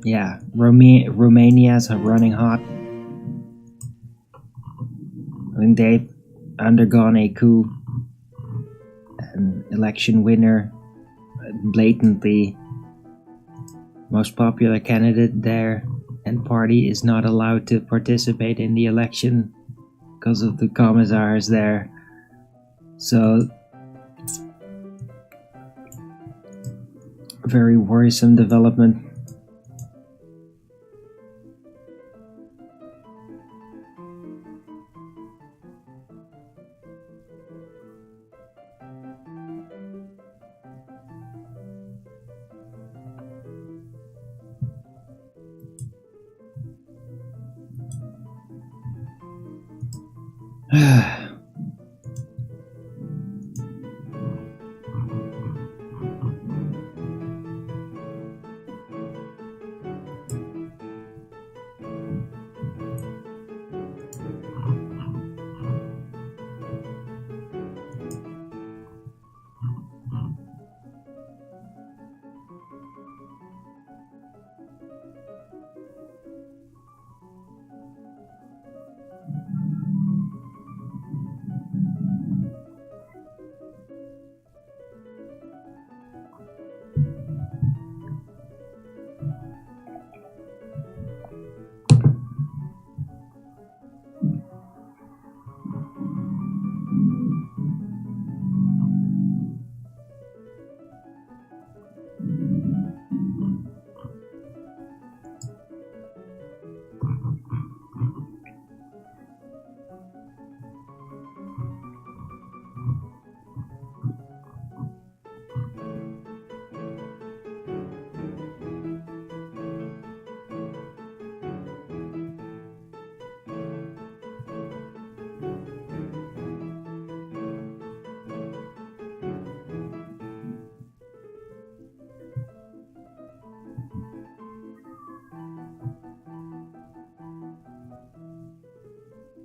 yeah, Romania's running hot. I mean, they've undergone a coup. An election winner, blatantly most popular candidate there, and party is not allowed to participate in the election because of the commissars there. So, very worrisome development.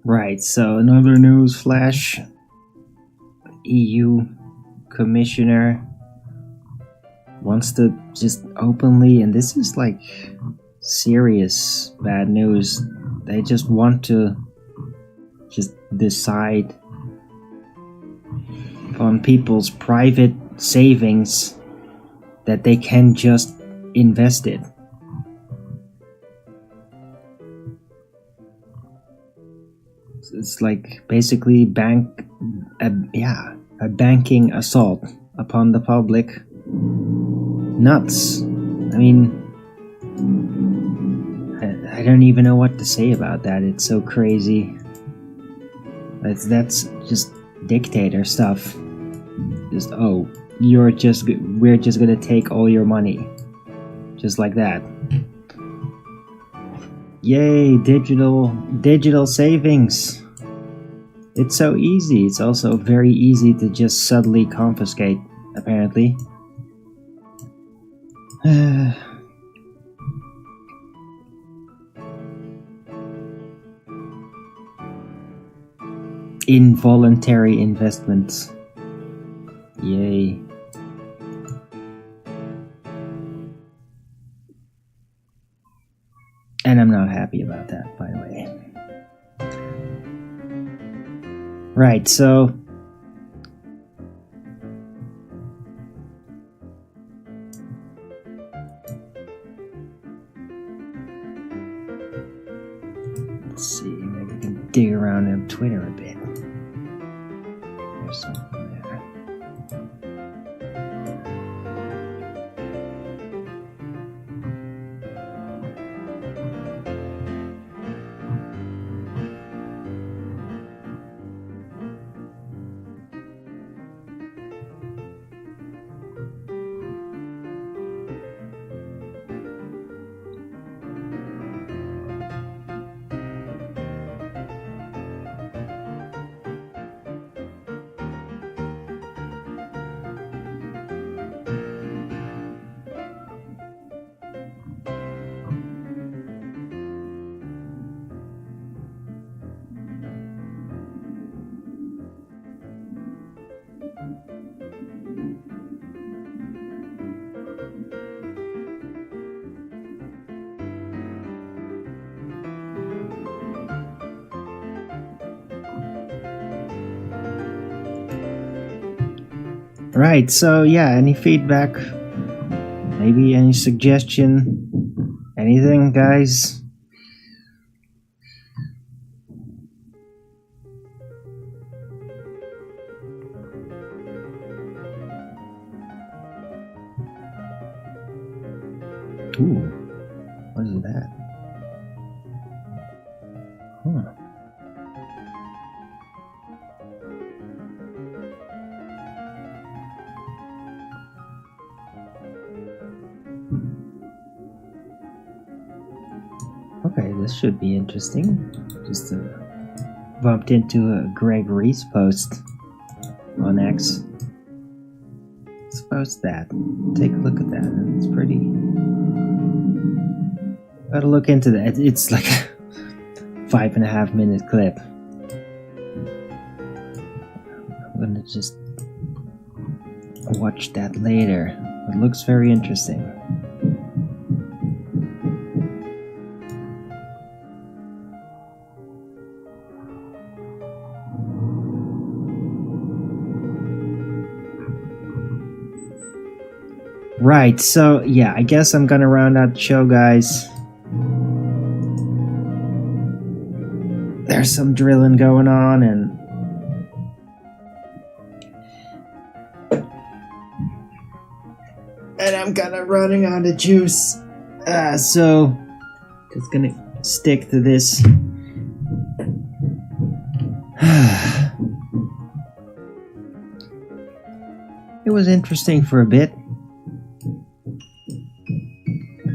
Right, so another news flash. EU commissioner wants to just openly, and this is like serious bad news, they just want to just decide on people's private savings that they can just invest it. It's like basically a banking assault upon the public. Nuts. I mean, I don't even know what to say about that. It's so crazy. That's just dictator stuff. Just we're just gonna take all your money, just like that. Yay, digital savings. It's so easy. It's also very easy to just subtly confiscate, apparently. Involuntary investments. Yay. And I'm not happy about that, by the way. Right, so let's see, maybe I can dig around on Twitter a bit. There's something there. Right, so yeah, any feedback? Maybe any suggestion? Anything, guys? Ooh, what is that? Huh. Okay, this should be interesting. Just bumped into a Greg Reese post on X. Let's post that. Take a look at that. It's pretty. Gotta look into that. It's like a 5.5 minute clip. I'm gonna just watch that later. It looks very interesting. Right, so yeah, I guess I'm gonna round out the show, guys. There's some drilling going on, and I'm kinda running out of juice. So just gonna stick to this. It was interesting for a bit.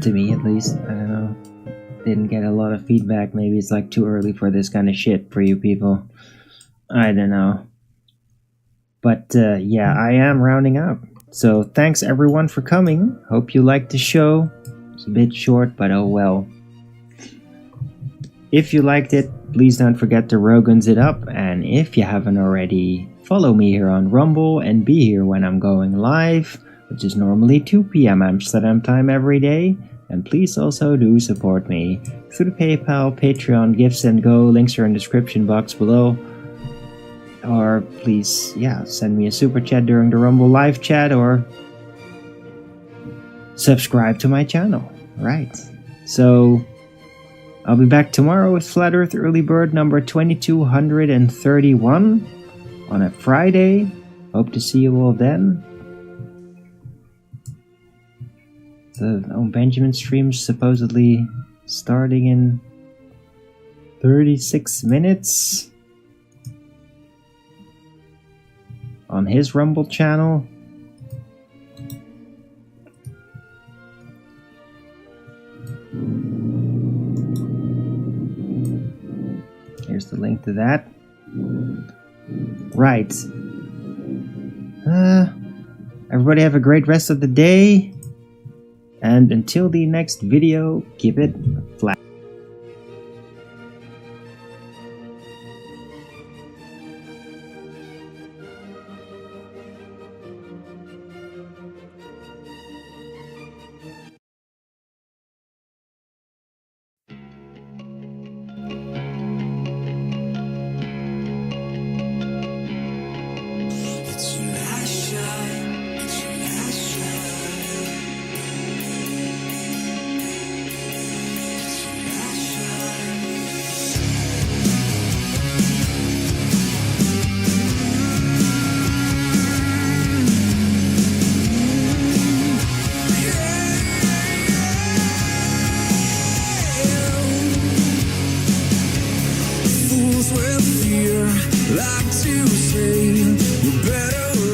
To me, at least. I don't know. Didn't get a lot of feedback. Maybe it's like too early for this kind of shit for you people. I don't know. But yeah, I am rounding up. So thanks everyone for coming. Hope you liked the show. It's a bit short, but oh well. If you liked it, please don't forget to Rogan's it up. And if you haven't already, follow me here on Rumble and be here when I'm going live, which is normally 2 p.m. Amsterdam time every day. And please also do support me through the PayPal, Patreon, Gifts and Go. Links are in the description box below. Or please, yeah, send me a super chat during the Rumble live chat or subscribe to my channel. Right. So I'll be back tomorrow with Flat Earth Early Bird number 2231 on a Friday. Hope to see you all then. The Benjamin stream's supposedly starting in 36 minutes on his Rumble channel. Here's the link to that. Right. Everybody have a great rest of the day. And until the next video, keep it flat. With fear, like to say, you better